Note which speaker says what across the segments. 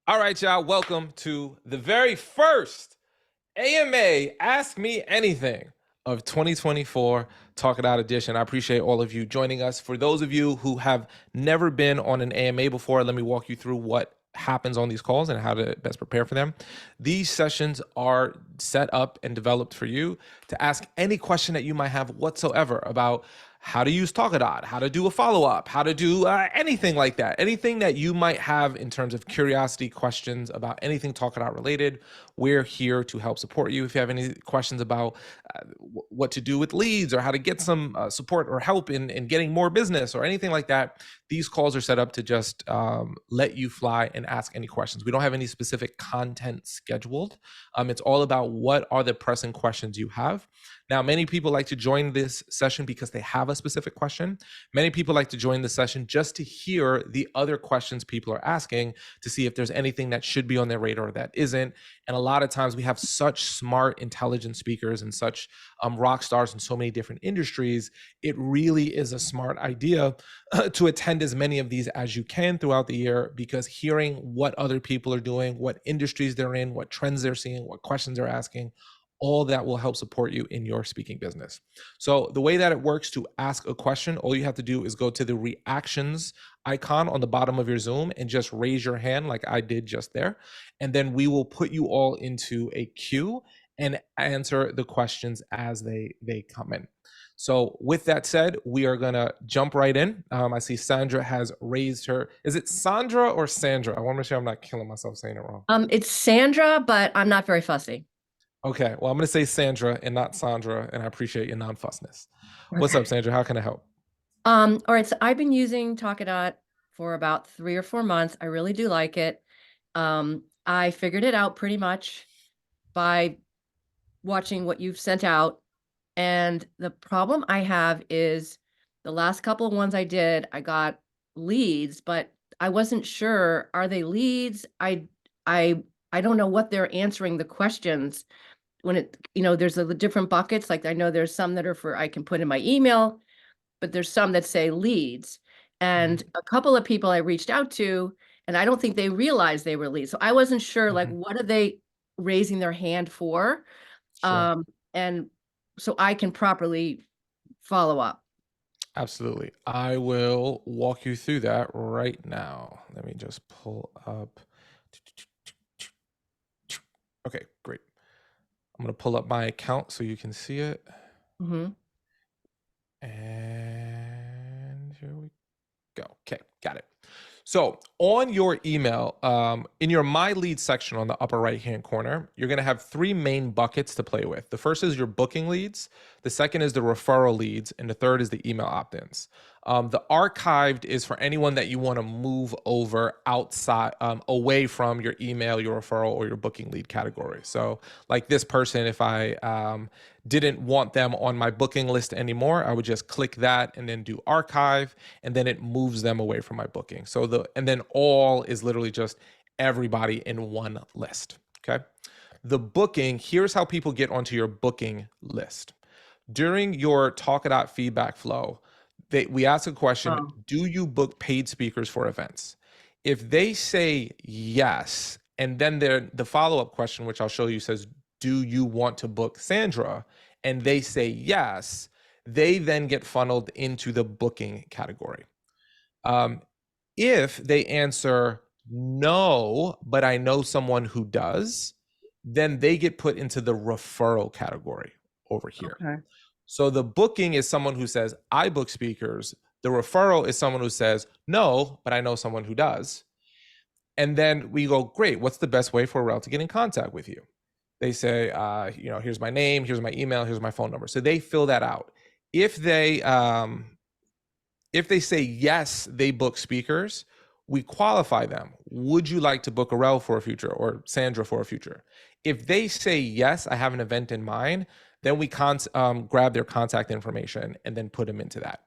Speaker 1: All right, y'all. Welcome to the very first AMA Ask Me Anything of 2024 Talkadot edition. I appreciate all of you joining us. For those of you who have never been on an AMA before, let me walk you through what happens on these calls and how to best prepare for them. These sessions are set up and developed for you to ask any question that you might have whatsoever about how to use Talkadot, how to do a follow-up, how to do anything like that. Anything that you might have in terms of curiosity, questions about anything Talkadot related, we're here to help support you. If you have any questions about what to do with leads or how to get some support or help in getting more business or anything like that, these calls are set up to just let you fly and ask any questions. We don't have any specific content scheduled. It's all about what are the pressing questions you have. Now, many people like to join this session because they have a specific question. Many people like to join the session just to hear the other questions people are asking to see if there's anything that should be on their radar that isn't. And a lot of times we have such smart, intelligent speakers and such rock stars in so many different industries. It really is a smart idea to attend as many of these as you can throughout the year, because hearing what other people are doing, what industries they're in, what trends they're seeing, what questions they're asking, all that will help support you in your speaking business. So the way that it works to ask a question, all you have to do is go to the reactions icon on the bottom of your Zoom and just raise your hand like I did just there. And then we will put you all into a queue and answer the questions as they come in. So with that said, we are gonna jump right in. I see Sandra has raised her. Is it Sandra or Sandra? I want to make sure I'm not killing myself saying it wrong.
Speaker 2: It's Sandra, but I'm not very fussy.
Speaker 1: Okay, well, I'm going to say Sandra and not Sandra, and I appreciate your non-fussness. What's up,
Speaker 2: Okay.
Speaker 1: Sandra? How can I help?
Speaker 2: All right, so I've been using Talkadot for about 3 or 4 months. I really do like it. I figured it out pretty much by watching what you've sent out. And the problem I have is the last couple of ones I did, I got leads, but I wasn't sure, are they leads? I I don't know what they're answering the questions when there's the different buckets. Like I know there's some that are for I can put in my email, but there's some that say leads. And
Speaker 1: Mhm,
Speaker 2: a couple of people I reached out to, and I don't think they realized they were leads. So I wasn't sure, like,
Speaker 1: mhm.
Speaker 2: what are they raising their hand for?
Speaker 1: Sure,
Speaker 2: And so I can properly follow up.
Speaker 1: absolutely. I will walk you through that right now. Let me just pull up. Okay, great. I'm going to pull up my account so you can see it.
Speaker 2: Mhm.
Speaker 1: And here we go. Okay, got it. So on your email, in your My Lead section on the upper right-hand corner, you're going to have three main buckets to play with. The first is your booking leads. The second is the referral leads. And the third is the email opt-ins. The archived is for anyone that you want to move over outside, away from your email, your referral, or your booking lead category. So like this person, if I didn't want them on my booking list anymore, I would just click that and then do archive, and then it moves them away from my booking. And then all is literally just everybody in one list. Okay. The booking, here's how people get onto your booking list. During your Talkadot feedback flow, we ask a question:
Speaker 2: Oh,
Speaker 1: do you book paid speakers for events? If they say yes, and then the follow-up question, which I'll show you, says, do you want to book Sandra? And they say yes, they then get funneled into the booking category. Um, if they answer no, but I know someone who does, then they get put into the referral category over here.
Speaker 2: okay.
Speaker 1: So the booking is someone who says, I book speakers. The referral is someone who says, no, but I know someone who does. And then we go, great, what's the best way for a rel to get in contact with you? They say, here's my name, here's my email, here's my phone number. So they fill that out. If they say yes, they book speakers, we qualify them. Would you like to book a rel for a future or Sandra for a future? If they say yes, I have an event in mind, then we grab their contact information and then put them into that.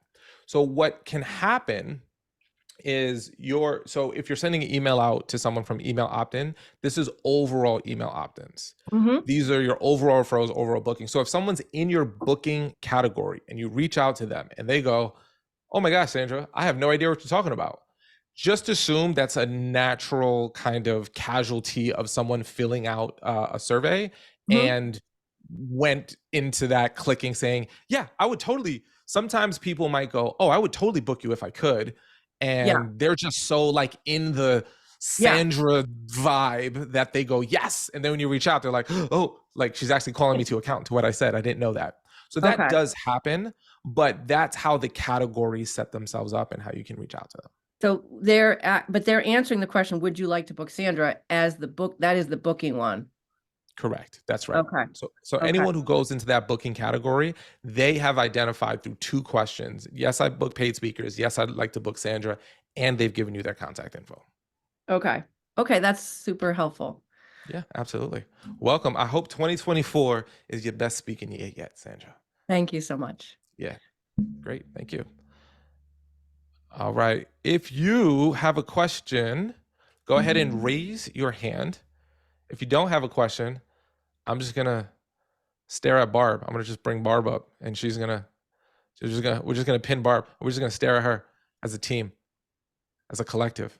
Speaker 1: So what can happen is so if you're sending an email out to someone from email opt-in, this is overall email opt-ins.
Speaker 2: Mhm.
Speaker 1: These are your overall referrals, overall booking. So if someone's in your booking category and you reach out to them and they go, oh my gosh, Sandra, I have no idea what you're talking about, just assume that's a natural kind of casualty of someone filling out a survey
Speaker 2: Mhm.
Speaker 1: and went into that clicking saying, yeah, I would totally. Sometimes people might go, oh, I would totally book you if I could.
Speaker 2: Yeah.
Speaker 1: And they're just so like in the
Speaker 2: Yeah.
Speaker 1: Sandra vibe that they go, yes. And then when you reach out, they're like, oh, like she's actually calling me to account to what I said. I didn't know that. So that
Speaker 2: Okay.
Speaker 1: does happen, but that's how the categories set themselves up and how you can reach out to them.
Speaker 2: So but they're answering the question, would you like to book Sandra as the book? That is the booking one.
Speaker 1: Correct. That's right.
Speaker 2: Okay.
Speaker 1: So
Speaker 2: Okay.
Speaker 1: anyone who goes into that booking category, they have identified through two questions. Yes, I book paid speakers. Yes, I'd like to book Sandra, and they've given you their contact info.
Speaker 2: Okay. Okay. That's super helpful.
Speaker 1: Yeah, absolutely. Welcome. I hope 2024 is your best speaking year yet, Sandra.
Speaker 2: Thank you so much.
Speaker 1: Yeah, great. Thank you. All right. If you have a question, go ahead and raise your hand. If you don't have a question, I'm just gonna stare at Barb. I'm gonna just bring Barb up, and we're just gonna pin Barb. We're just gonna stare at her as a team, as a collective.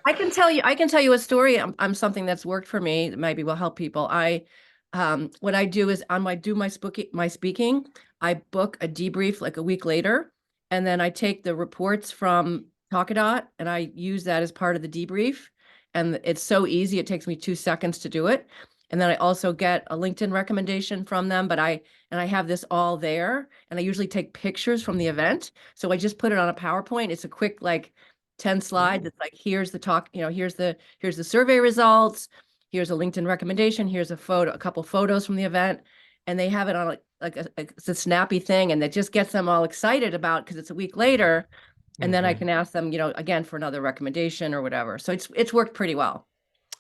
Speaker 2: I can tell you a story. I'm something that's worked for me that maybe will help people. What I do is my speaking, I book a debrief like a week later, and then I take the reports from Talkadot and I use that as part of the debrief. And it's so easy. It takes me 2 seconds to do it. And then I also get a LinkedIn recommendation from them, and I have this all there. And I usually take pictures from the event. So I just put it on a PowerPoint. It's a quick, like, 10 slides.
Speaker 1: Ooh,
Speaker 2: It's like, here's the talk, here's the survey results, here's a LinkedIn recommendation, here's a couple photos from the event. And they have it on it's a snappy thing, and that just gets them all excited about, because it's a week later. And then I
Speaker 1: mhm.
Speaker 2: can ask them, again, for another recommendation or whatever. So it's worked pretty well.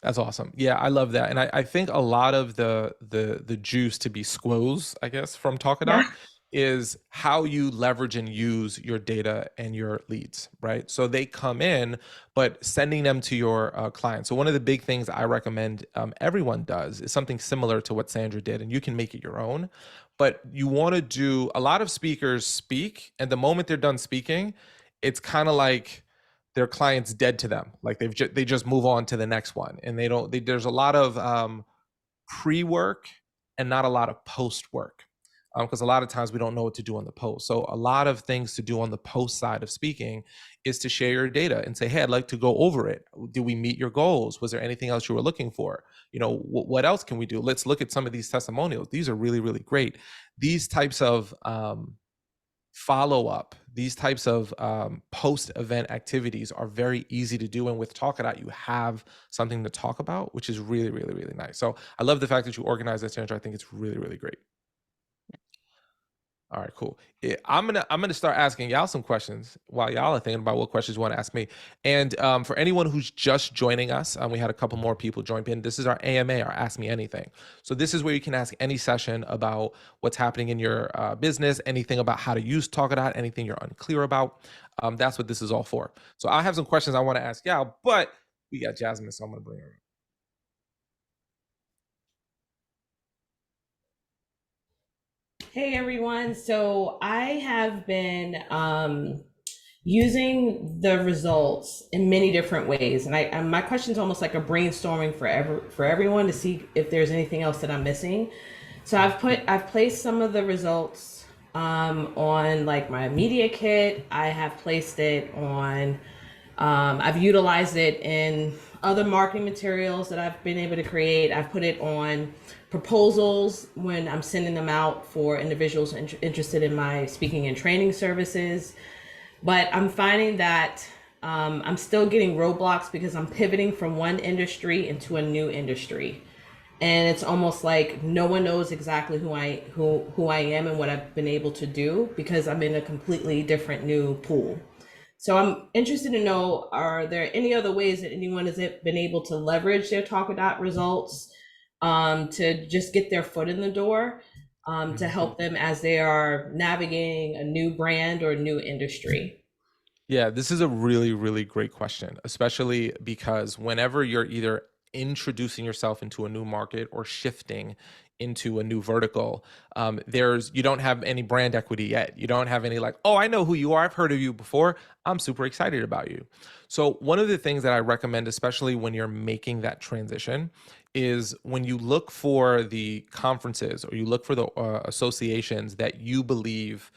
Speaker 1: That's awesome. Yeah, I love that. And I think a lot of the juice to be squoze, I guess, from
Speaker 2: Yeah.
Speaker 1: Talkadot is how you leverage and use your data and your leads, right? So they come in, but sending them to your clients. So one of the big things I recommend everyone does is something similar to what Sandra did, and you can make it your own. But you want to do a lot of speakers speak, and the moment they're done speaking, it's kind of like their client's dead to them. Like they just move on to the next one, and there's a lot of pre-work and not a lot of post-work, because a lot of times we don't know what to do on the post. So a lot of things to do on the post side of speaking is to share your data and say, hey, I'd like to go over it. Did we meet your goals? Was there anything else you were looking for? What else can we do? Let's look at some of these testimonials. These are really, really great. These types of follow up, these types of post event activities are very easy to do. And with Talkadot, you have something to talk about, which is really, really, really nice. So I love the fact that you organize this, Sandra. I think it's really, really great. All right, cool. I'm gonna start asking y'all some questions while y'all are thinking about what questions you want to ask me. And for anyone who's just joining us, we had a couple more people join in. This is our AMA, our Ask Me Anything. So this is where you can ask any session about what's happening in your business, anything about how to use Talkadot, anything you're unclear about. That's what this is all for. So I have some questions I want to ask y'all, but we got Jasmine, so I'm gonna bring her in.
Speaker 3: Hey everyone. So I have been using the results in many different ways, and my question is almost like a brainstorming for everyone to see if there's anything else that I'm missing. So I've placed some of the results on like my media kit. I have placed it on. I've utilized it in other marketing materials that I've been able to create. I've put it on proposals when I'm sending them out for individuals interested in my speaking and training services. But I'm finding that I'm still getting roadblocks because I'm pivoting from one industry into a new industry. And it's almost like no one knows exactly who I am and what I've been able to do because I'm in a completely different new pool. So I'm interested to know, are there any other ways that anyone has been able to leverage their Talkadot results to just get their foot in the door to help them as they are navigating a new brand or a new industry?
Speaker 1: Yeah, this is a really, really great question, especially because whenever you're either introducing yourself into a new market or shifting into a new vertical, you don't have any brand equity yet. You don't have any like, oh, I know who you are. I've heard of you before. I'm super excited about you. So one of the things that I recommend, especially when you're making that transition, is when you look for the conferences or you look for the associations that you believe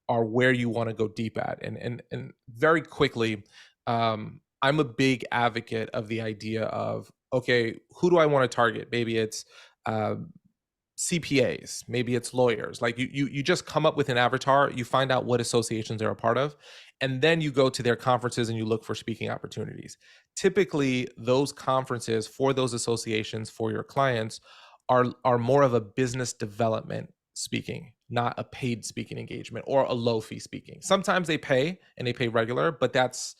Speaker 1: are where you want to go deep at. And very quickly, I'm a big advocate of the idea of, okay, who do I want to target? Maybe it's CPAs, maybe it's lawyers. Like you just come up with an avatar, you find out what associations they're a part of, and then you go to their conferences and you look for speaking opportunities. Typically, those conferences for those associations for your clients are more of a business development speaking, not a paid speaking engagement or a low fee speaking. Sometimes they pay and they pay regular, but that's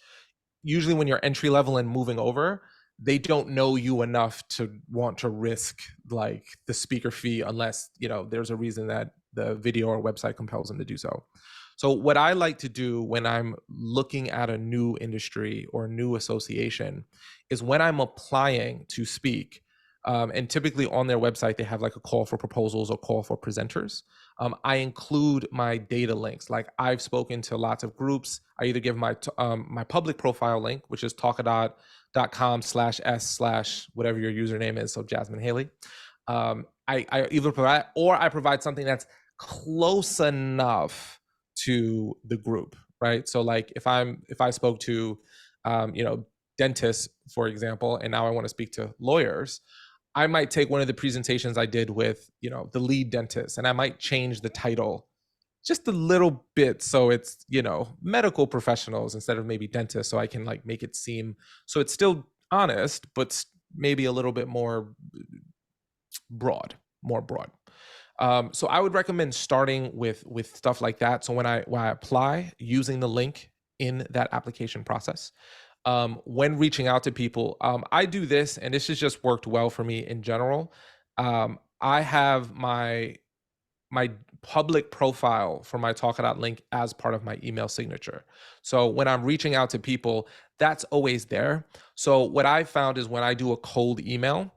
Speaker 1: usually when you're entry level and moving over, they don't know you enough to want to risk like the speaker fee unless, you know, there's a reason that the video or website compels them to do so. So what I like to do when I'm looking at a new industry or new association is when I'm applying to speak, and typically on their website, they have like a call for proposals or call for presenters. I include my data links. Like I've spoken to lots of groups. I either give my public profile link, which is talkadot.com/s/ whatever your username is. So Jasmine Haley. I either provide, or I provide something that's close enough to the group, right? So like if I spoke to, dentists, for example, and now I want to speak to lawyers, I might take one of the presentations I did with, the lead dentist, and I might change the title just a little bit so it's, medical professionals instead of maybe dentists, so I can like make it seem so it's still honest, but maybe a little bit more broad. So I would recommend starting with stuff like that. So when I apply, using the link in that application process. When reaching out to people, I do this, and this has just worked well for me in general. I have my public profile for my Talkadot link as part of my email signature. So when I'm reaching out to people, that's always there. So what I found is when I do a cold email,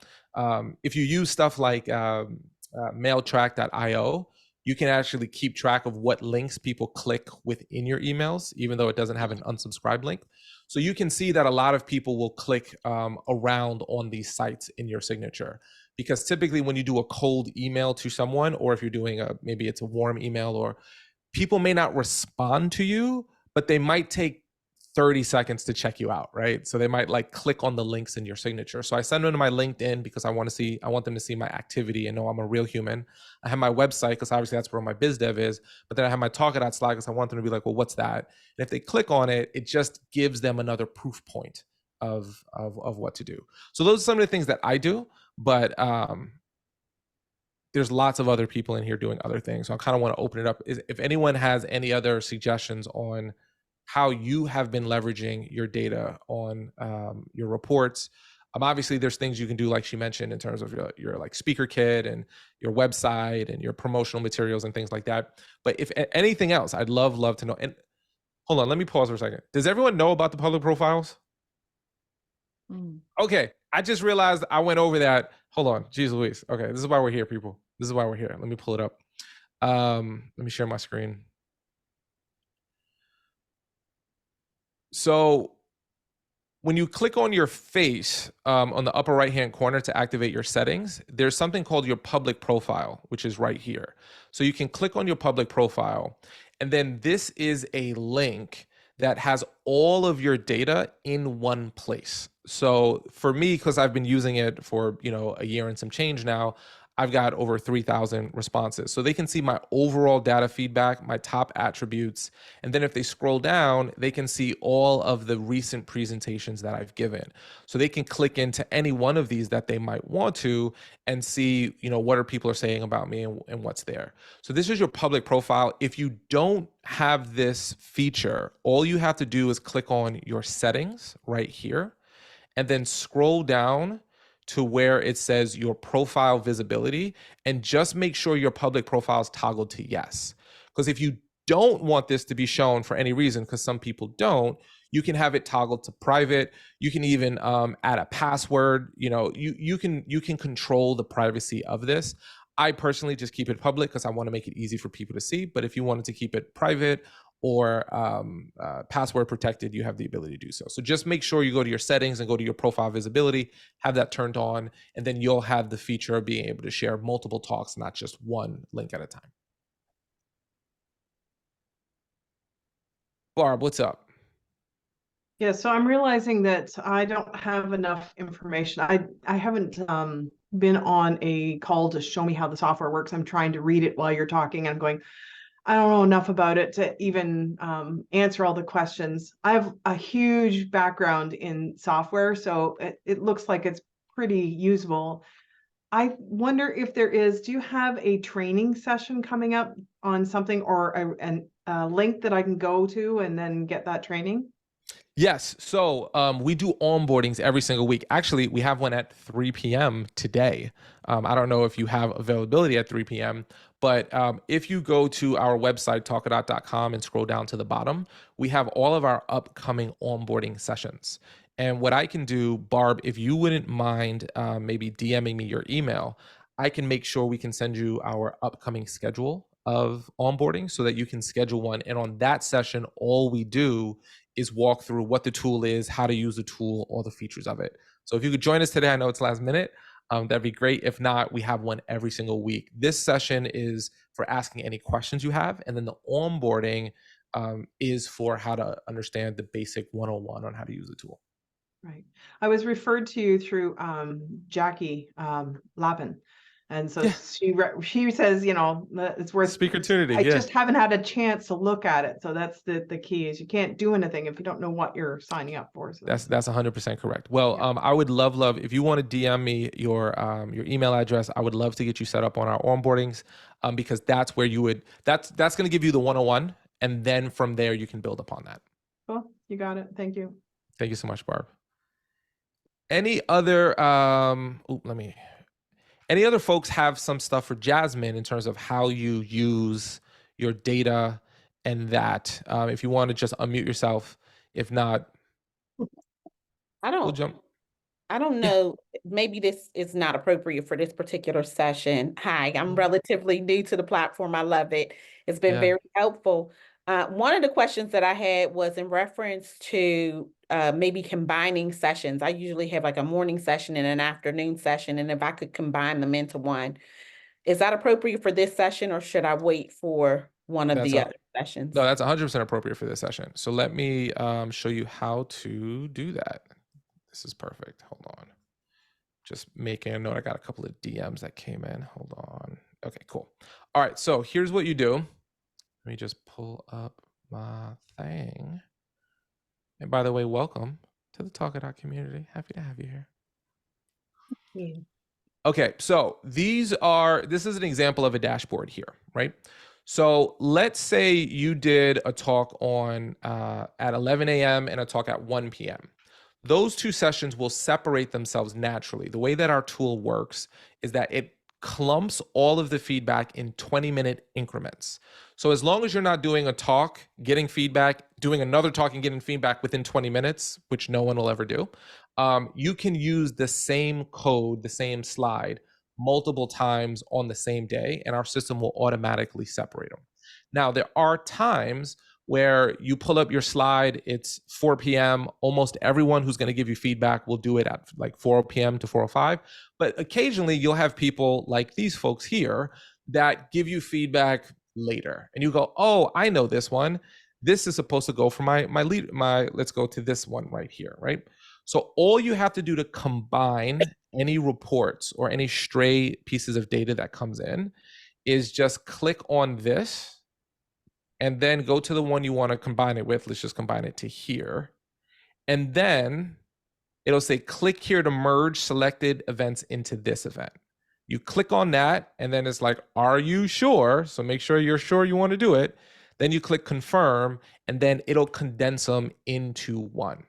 Speaker 1: if you use stuff like mailtrack.io, you can actually keep track of what links people click within your emails, even though it doesn't have an unsubscribe link. So you can see that a lot of people will click around on these sites in your signature, because typically when you do a cold email to someone, or if you're doing maybe it's a warm email, or people may not respond to you, but they might take 30 seconds to check you out, right? So they might like click on the links in your signature. So I send them to my LinkedIn because I want them to see my activity and know I'm a real human. I have my website because obviously that's where my biz dev is, but then I have my Talkadot slide because I want them to be like, well, what's that? And if they click on it, it just gives them another proof point of what to do. So those are some of the things that I do, but there's lots of other people in here doing other things. So I kind of want to open it up. If anyone has any other suggestions on how you have been leveraging your data on your reports. Obviously, there's things you can do, like she mentioned, in terms of your like speaker kit and your website and your promotional materials and things like that. But if anything else, I'd love to know. And hold on, let me pause for a second. Does everyone know about the public profiles? Okay, I just realized I went over that. Hold on, geez Louise. Okay, this is why we're here, people. This is why we're here. Let me pull it up. Let me share my screen. So when you click on your face on the upper right-hand corner to activate your settings, there's something called your public profile, which is right here. So you can click on your public profile, and then this is a link that has all of your data in one place. So for me, because I've been using it for a year and some change now, I've got over 3,000 responses. So they can see my overall data feedback, my top attributes. And then if they scroll down, they can see all of the recent presentations that I've given. So they can click into any one of these that they might want to and see, what are people are saying about me and what's there. So this is your public profile. If you don't have this feature, all you have to do is click on your settings right here and then scroll down to where it says your profile visibility, and just make sure your public profile is toggled to yes. Because if you don't want this to be shown for any reason, because some people don't, you can have it toggled to private. You can even add a password. You can control the privacy of this. I personally just keep it public because I want to make it easy for people to see. But if you wanted to keep it private or password protected, you have the ability to do so. So just make sure you go to your settings and go to your profile visibility, have that turned on, and then you'll have the feature of being able to share multiple talks, not just one link at a time. Barb, what's up?
Speaker 4: Yeah, so I'm realizing that I don't have enough information. I haven't been on a call to show me how the software works. I'm trying to read it while you're talking. I'm going, I don't know enough about it to even answer all the questions. I have a huge background in software, so it looks like it's pretty usable. I wonder if do you have a training session coming up on something, or a link that I can go to and then get that training?
Speaker 1: Yes. So we do onboardings every single week. Actually, we have one at 3 p.m. today. I don't know if you have availability at 3 p.m., but if you go to our website, talkadot.com, and scroll down to the bottom, we have all of our upcoming onboarding sessions. And what I can do, Barb, if you wouldn't mind maybe DMing me your email, I can make sure we can send you our upcoming schedule of onboarding so that you can schedule one. And on that session, all we do is walk through what the tool is, how to use the tool, all the features of it. So if you could join us today, I know it's last minute, that'd be great. If not, we have one every single week. This session is for asking any questions you have. And then the onboarding is for how to understand the basic 101 on how to use the tool.
Speaker 4: Right. I was referred to you through Jackie Lappin. And so she says, it's worth
Speaker 1: Speakertunity.
Speaker 4: I just haven't had a chance to look at it. So that's the key, is you can't do anything if you don't know what you're signing up for. So
Speaker 1: that's 100% correct. Well, I would love if you want to DM me your email address. I would love to get you set up on our onboardings, because that's where that's going to give you the 101, and then from there you can build upon that.
Speaker 4: Cool. You got it. Thank you.
Speaker 1: Thank you so much, Barb. Any other any other folks have some stuff for Jasmine in terms of how you use your data and that? If you want to just unmute yourself. If not, we'll jump.
Speaker 5: I don't know. Maybe this is not appropriate for this particular session. Hi, I'm relatively new to the platform. I love it. It's been very helpful. One of the questions that I had was in reference to maybe combining sessions. I usually have like a morning session and an afternoon session, and if I could combine them into one. Is that appropriate for this session, or should I wait for one of the other sessions?
Speaker 1: No, that's 100% appropriate for this session. So let me show you how to do that. This is perfect. Hold on. Just making a note. I got a couple of DMs that came in. Hold on. Okay, cool. All right, so here's what you do. Let me just pull up my thing. And by the way, welcome to the Talkadot community. Happy to have you here.
Speaker 4: Yeah.
Speaker 1: Okay, so this is an example of a dashboard here, right? So let's say you did a talk on at 11 a.m. and a talk at 1 p.m. Those two sessions will separate themselves naturally. The way that our tool works is that it clumps all of the feedback in 20-minute increments. So as long as you're not doing a talk, getting feedback, doing another talk and getting feedback within 20 minutes, which no one will ever do, you can use the same code, the same slide, multiple times on the same day, and our system will automatically separate them. Now, there are times where you pull up your slide, it's 4 p.m. Almost everyone who's going to give you feedback will do it at like 4 p.m. to 4:05. But occasionally you'll have people like these folks here that give you feedback later. And you go, oh, I know this one. This is supposed to go for my let's go to this one right here, right? So all you have to do to combine any reports or any stray pieces of data that comes in is just click on this, and then go to the one you want to combine it with. Let's just combine it to here. And then it'll say, click here to merge selected events into this event. You click on that, and then it's like, are you sure? So make sure you're sure you want to do it. Then you click confirm, and then it'll condense them into one.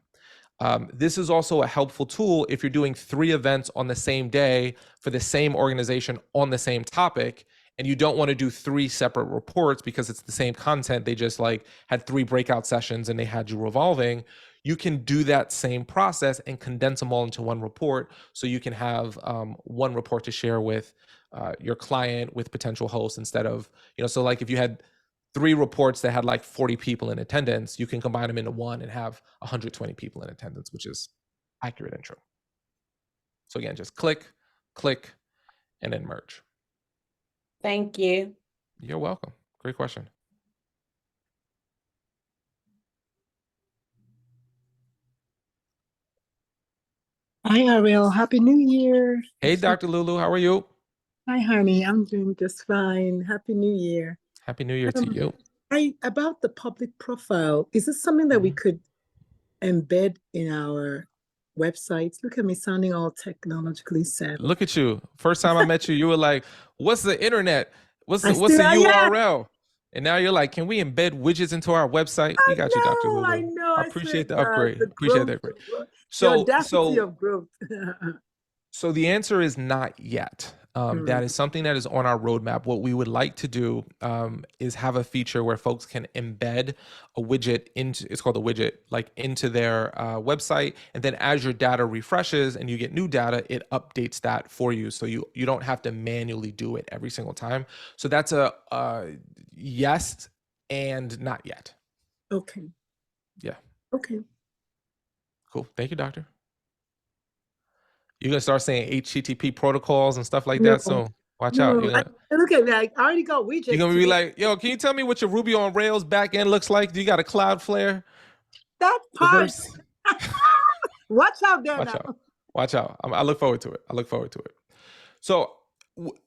Speaker 1: This is also a helpful tool if you're doing 3 events on the same day for the same organization on the same topic, and you don't want to do 3 separate reports because it's the same content, they just like had 3 breakout sessions and they had you revolving, you can do that same process and condense them all into one report, so you can have one report to share with your client, with potential hosts, instead of, so like if you had 3 reports that had like 40 people in attendance, you can combine them into one and have 120 people in attendance, which is accurate and true. So again, just click, and then merge.
Speaker 5: Thank you.
Speaker 1: You're welcome. Great question.
Speaker 6: Hi, Ariel. Happy New Year.
Speaker 1: Hey, Dr. Lulu, how are you?
Speaker 6: Hi, honey. I'm doing just fine. Happy New Year.
Speaker 1: Happy New Year to you.
Speaker 6: About the public profile, is this something that we could embed in our websites? Look at me sounding all technologically savvy.
Speaker 1: Look at you. First time I met you, you were like, what's the internet? What's the
Speaker 6: Yeah.
Speaker 1: URL? And now you're like, can we embed widgets into our website? We got you, Dr. Lulu.
Speaker 6: I know.
Speaker 1: I appreciate the upgrade. Appreciate the upgrade.
Speaker 6: The audacity of growth.
Speaker 1: So the answer is not yet. That is something that is on our roadmap. What we would like to do is have a feature where folks can embed a widget into, it's called a widget, like into their website. And then as your data refreshes and you get new data, it updates that for you. So you don't have to manually do it every single time. So that's a yes and not yet.
Speaker 6: Okay.
Speaker 1: Yeah.
Speaker 6: Okay.
Speaker 1: Cool. Thank you, doctor. You're gonna start saying HTTP protocols and stuff like that. So watch out.
Speaker 6: Look at that. I already got widgets.
Speaker 1: You're gonna be like, yo, can you tell me what your Ruby on Rails backend looks like? Do you got a Cloudflare?
Speaker 6: That part. Watch out there.
Speaker 1: Watch out. I look forward to it. So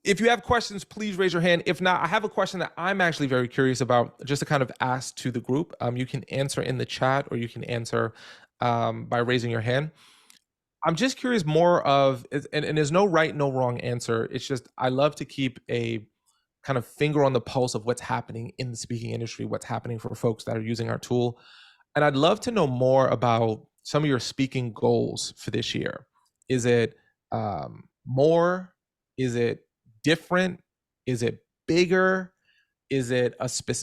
Speaker 1: if you have questions, please raise your hand. If not, I have a question that I'm actually very curious about, just to kind of ask to the group. You can answer in the chat, or you can answer by raising your hand. I'm just curious more of, and there's no right, no wrong answer. It's just, I love to keep a kind of finger on the pulse of what's happening in the speaking industry, what's happening for folks that are using our tool. And I'd love to know more about some of your speaking goals for this year. Is it more? Is it different? Is it bigger? Is it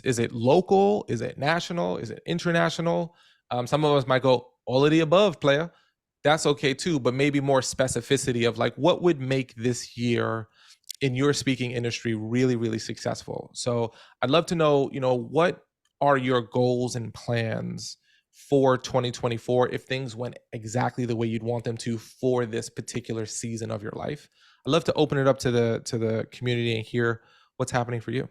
Speaker 1: is it local? Is it national? Is it international? Some of us might go, all of the above, player. That's okay too, but maybe more specificity of like, what would make this year in your speaking industry really, really successful? So I'd love to know, what are your goals and plans for 2024 if things went exactly the way you'd want them to for this particular season of your life? I'd love to open it up to the community and hear what's happening for you.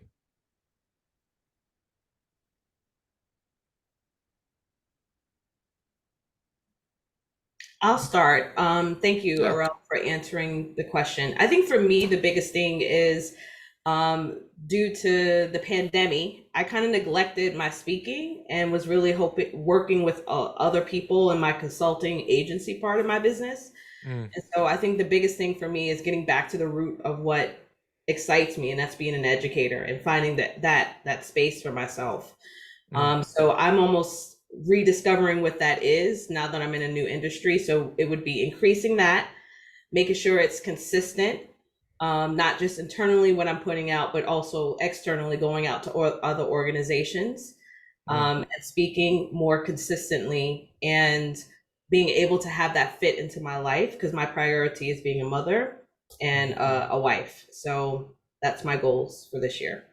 Speaker 3: I'll start. Thank you, Arel, for answering the question. I think for me, the biggest thing is due to the pandemic, I kind of neglected my speaking and was really working with other people in my consulting agency part of my business. And so I think the biggest thing for me is getting back to the root of what excites me, and that's being an educator and finding that space for myself. So I'm almost rediscovering what that is now that I'm in a new industry. So it would be increasing that, making sure it's consistent, not just internally what I'm putting out, but also externally going out to other organizations, and speaking more consistently and being able to have that fit into my life, because my priority is being a mother and a wife. So that's my goals for this year.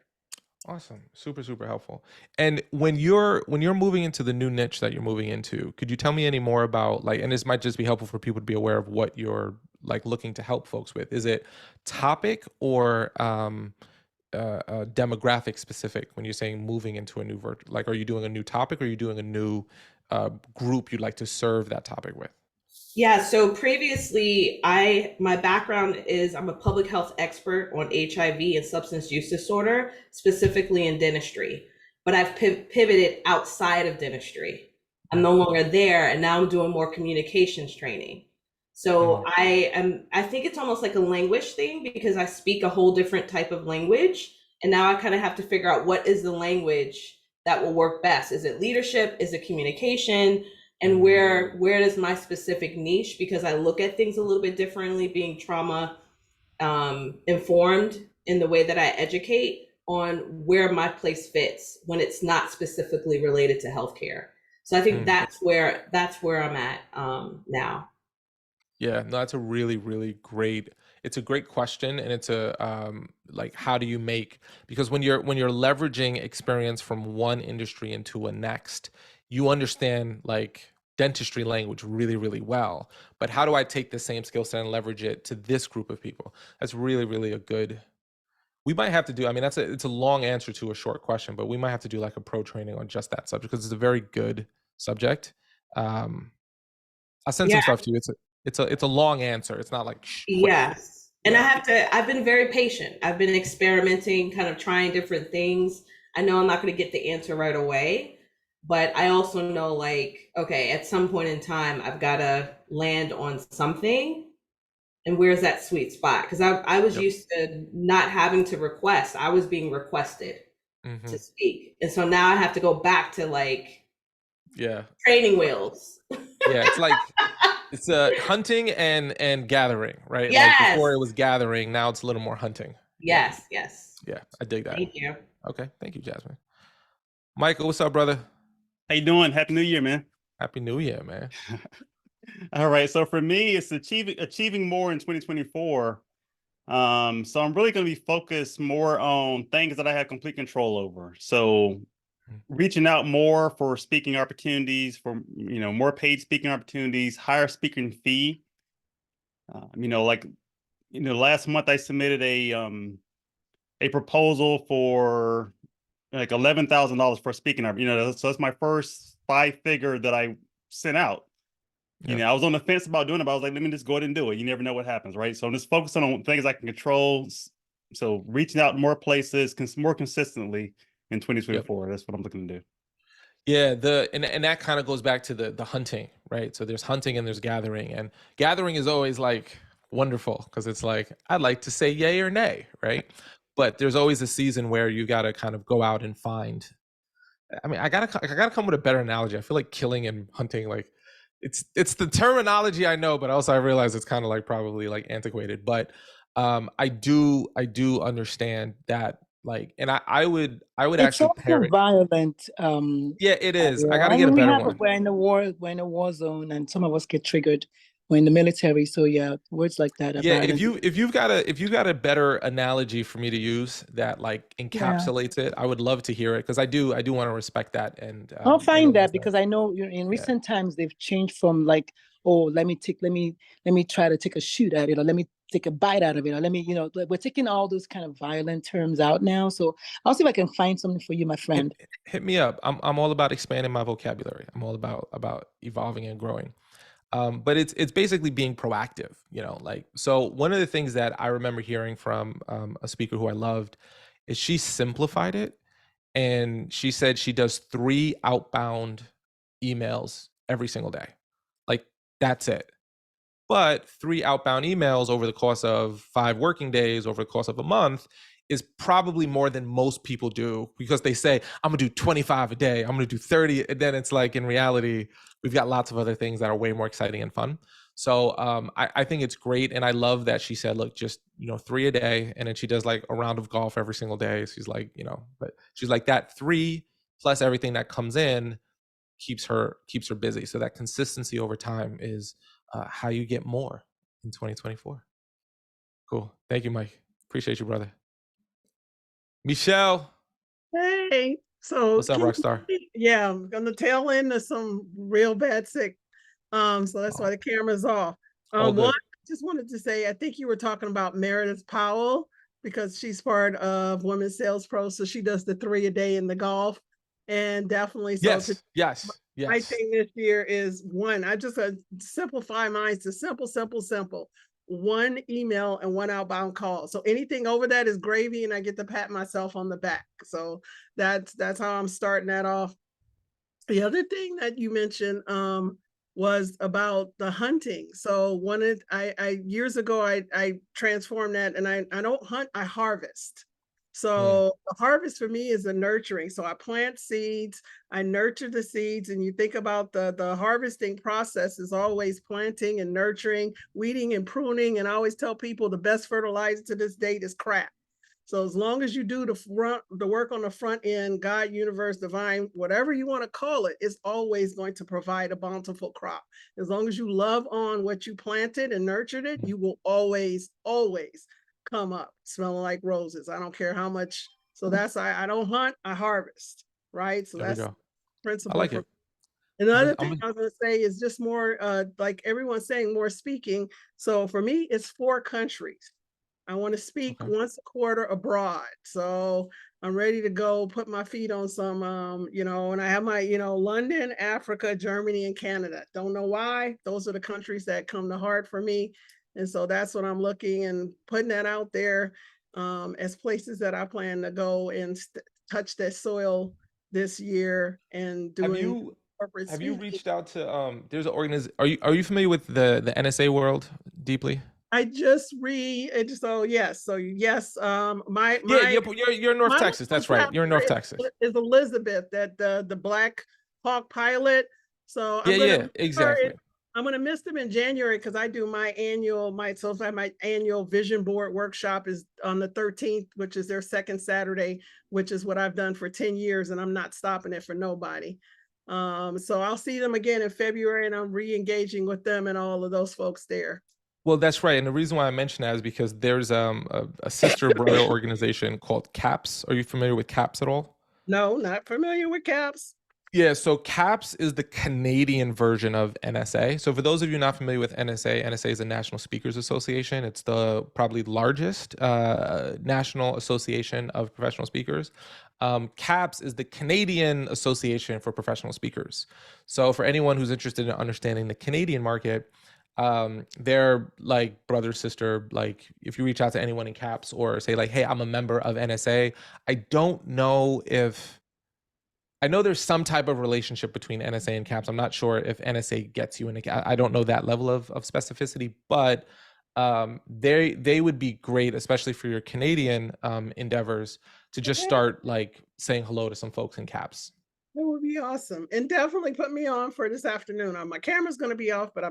Speaker 1: Awesome. Super, super helpful. And when you're moving into the new niche that you're moving into, could you tell me any more about, like, and this might just be helpful for people to be aware of what you're like looking to help folks with. Is it topic or demographic specific when you're saying moving into a new like, are you doing a new topic, or are you doing a new group you'd like to serve that topic with?
Speaker 3: Yeah, so previously my background is I'm a public health expert on HIV and substance use disorder, specifically in dentistry, but I've pivoted outside of dentistry. I'm no longer there, and now I'm doing more communications training. So I think it's almost like a language thing, because I speak a whole different type of language, and now I kind of have to figure out what is the language that will work best. Is it leadership? Is it communication? And where does my specific niche, because I look at things a little bit differently, being trauma informed in the way that I educate on where my place fits when it's not specifically related to healthcare. So I think that's where I'm at now.
Speaker 1: Yeah, no, that's a really, really great. It's a great question, and it's a like, how do you make, because when you're leveraging experience from one industry into a next, you understand like dentistry language really, really well. But how do I take the same skill set and leverage it to this group of people? That's really, really a good. We might have to do. I mean, it's a long answer to a short question, but we might have to do like a pro training on just that subject because it's a very good subject. I'll send some stuff to you. It's a long answer. It's not like quick.
Speaker 3: Yes. And I've been very patient. I've been experimenting, kind of trying different things. I know I'm not going to get the answer right away, but I also know like, okay, at some point in time, I've got to land on something. And where's that sweet spot? Because I was used to not having to request. I was being requested to speak. And so now I have to go back to like training wheels.
Speaker 1: Yeah, it's like it's hunting and gathering, right?
Speaker 3: Yes.
Speaker 1: Like before it was gathering, now it's a little more hunting.
Speaker 3: Yes, yes.
Speaker 1: Yeah, I dig that.
Speaker 3: Thank you.
Speaker 1: Okay, thank you, Jasmine. Michael, what's up, brother?
Speaker 7: How you doing? Happy New Year, man.
Speaker 1: Happy New Year, man.
Speaker 7: All right, so for me, it's achieving more in 2024. So I'm really going to be focused more on things that I have complete control over. So reaching out more for speaking opportunities, for more paid speaking opportunities, higher speaking fee. Last month I submitted a proposal for like $11,000 for speaking up. So that's my first 5-figure that I sent out. I was on the fence about doing it, but I was like, let me just go ahead and do it. You never know what happens, right? So I'm just focusing on things I can control. So reaching out more places, more consistently in 2024. That's what I'm looking to do.
Speaker 1: Yeah, and that kind of goes back to the hunting, right? So there's hunting and there's gathering, and gathering is always like wonderful because it's like I'd like to say yay or nay, right? But there's always a season where you got to kind of go out and find. I mean, I gotta come with a better analogy. I feel like killing and hunting, like it's the terminology I know, but also I realize it's kind of like probably like antiquated. But I do understand that, like, and I would
Speaker 6: It's
Speaker 1: actually pair
Speaker 6: also
Speaker 1: it.
Speaker 6: violent.
Speaker 1: Yeah, it is. I
Speaker 6: Yeah.
Speaker 1: gotta
Speaker 6: I
Speaker 1: get a
Speaker 6: mean,
Speaker 1: better one.
Speaker 6: we're in a war zone, and some of us get triggered. We're in the military, so yeah, words like that are
Speaker 1: Yeah,
Speaker 6: violent.
Speaker 1: if you've got a better analogy for me to use that like encapsulates it, I would love to hear it because I do want to respect that. And
Speaker 6: I'll find that because I know in recent times they've changed from like, oh, let me try to take a shoot at it, or let me take a bite out of it, or let me, we're taking all those kind of violent terms out now. So I'll see if I can find something for you, my friend.
Speaker 1: Hit me up. I'm all about expanding my vocabulary. I'm all about evolving and growing. But it's basically being proactive, like, so one of the things that I remember hearing from a speaker who I loved is she simplified it. And she said she does 3 outbound emails every single day. Like, that's it. But 3 outbound emails over the course of 5 working days, over the course of a month, is probably more than most people do because they say, I'm gonna do 25 a day, I'm gonna do 30. And then it's like, in reality, we've got lots of other things that are way more exciting and fun. So I think it's great. And I love that she said, look, just, 3 a day. And then she does like a round of golf every single day. She's like, but she's like, that 3 plus everything that comes in keeps her busy. So that consistency over time is how you get more in 2024. Cool. Thank you, Mike. Appreciate you, brother. Michelle.
Speaker 8: Hey, so
Speaker 1: What's up, Rockstar?
Speaker 8: yeah, I'm on the tail end of some real bad sick. So that's why the camera's off. One, I just wanted to say, I think you were talking about Meredith Powell because she's part of Women's Sales Pro, so she does the 3 a day in the golf, and definitely. So
Speaker 1: Yes.
Speaker 8: My thing this year is one. I just simplify mine to simple. 1 email and 1 outbound call. So anything over that is gravy, and I get to pat myself on the back. So that's how I'm starting that off. The other thing that you mentioned was about the hunting. So I years ago I transformed that, and I don't hunt, I harvest. So the harvest for me is a nurturing. So I plant seeds, I nurture the seeds, and you think about the harvesting process is always planting and nurturing, weeding and pruning. And I always tell people the best fertilizer to this date is crap. So as long as you do the work on the front end, God, universe, divine, whatever you want to call it, it's always going to provide a bountiful crop. As long as you love on what you planted and nurtured it, you will always, always come up smelling like roses. I don't care how much. So that's, I don't hunt, I harvest, right? So
Speaker 1: There we
Speaker 8: that's
Speaker 1: go. I
Speaker 8: principle
Speaker 1: like
Speaker 8: for
Speaker 1: it.
Speaker 8: Another thing I was going to say is just more, like everyone's saying, more speaking. So for me, it's 4 countries. I want to speak once a quarter abroad. So I'm ready to go put my feet on some, and I have my, London, Africa, Germany, and Canada. Don't know why. Those are the countries that come to heart for me. And so that's what I'm looking and putting that out there as places that I plan to go and touch that soil this year and doing corporate
Speaker 1: Have you
Speaker 8: speaking.
Speaker 1: reached out to there's an organization, are you familiar with the NSA world deeply?
Speaker 8: I just read, so yes, my
Speaker 1: you're in North Texas. That's right. You're in North Texas.
Speaker 8: Is Elizabeth, that the Black Hawk pilot. So
Speaker 1: Exactly.
Speaker 8: I'm gonna miss them in January because I do my annual vision board workshop is on the 13th, which is their second Saturday, which is what I've done for 10 years, and I'm not stopping it for nobody. So I'll see them again in February, and I'm re-engaging with them and all of those folks there.
Speaker 1: Well, that's right. And the reason why I mention that is because there's a sister brother organization called CAPS. Are you familiar with CAPS at all?
Speaker 8: No, not familiar with CAPS.
Speaker 1: Yeah, so CAPS is the Canadian version of NSA. So for those of you not familiar with NSA, NSA is the National Speakers Association. It's the probably largest national association of professional speakers. CAPS is the Canadian Association for Professional Speakers. So for anyone who's interested in understanding the Canadian market, they're like brother, sister. Like if you reach out to anyone in CAPS or say like, hey, I'm a member of NSA, I know there's some type of relationship between NSA and CAPS. I'm not sure if NSA gets you in I don't know that level of specificity, but they would be great, especially for your Canadian endeavors, to just start like saying hello to some folks in CAPS.
Speaker 8: That would be awesome. And definitely put me on for this afternoon. My camera's going to be off, but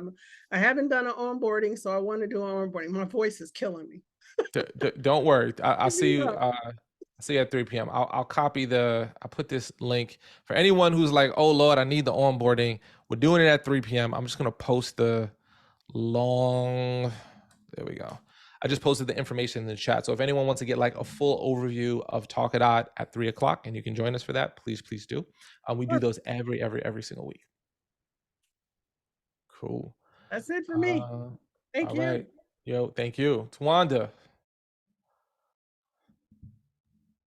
Speaker 8: I haven't done an onboarding, so I want to do an onboarding. My voice is killing me.
Speaker 1: Don't worry. I'll see you. See you at 3 p.m. I'll put this link for anyone who's like, oh Lord, I need the onboarding. We're doing it at 3 p.m. I'm just gonna post there we go. I just posted the information in the chat. So if anyone wants to get like a full overview of Talkadot at 3 o'clock and you can join us for that, please do. We do those every single week. Cool.
Speaker 8: That's it for me. Thank you.
Speaker 1: All right. Yo, thank you. Twanda.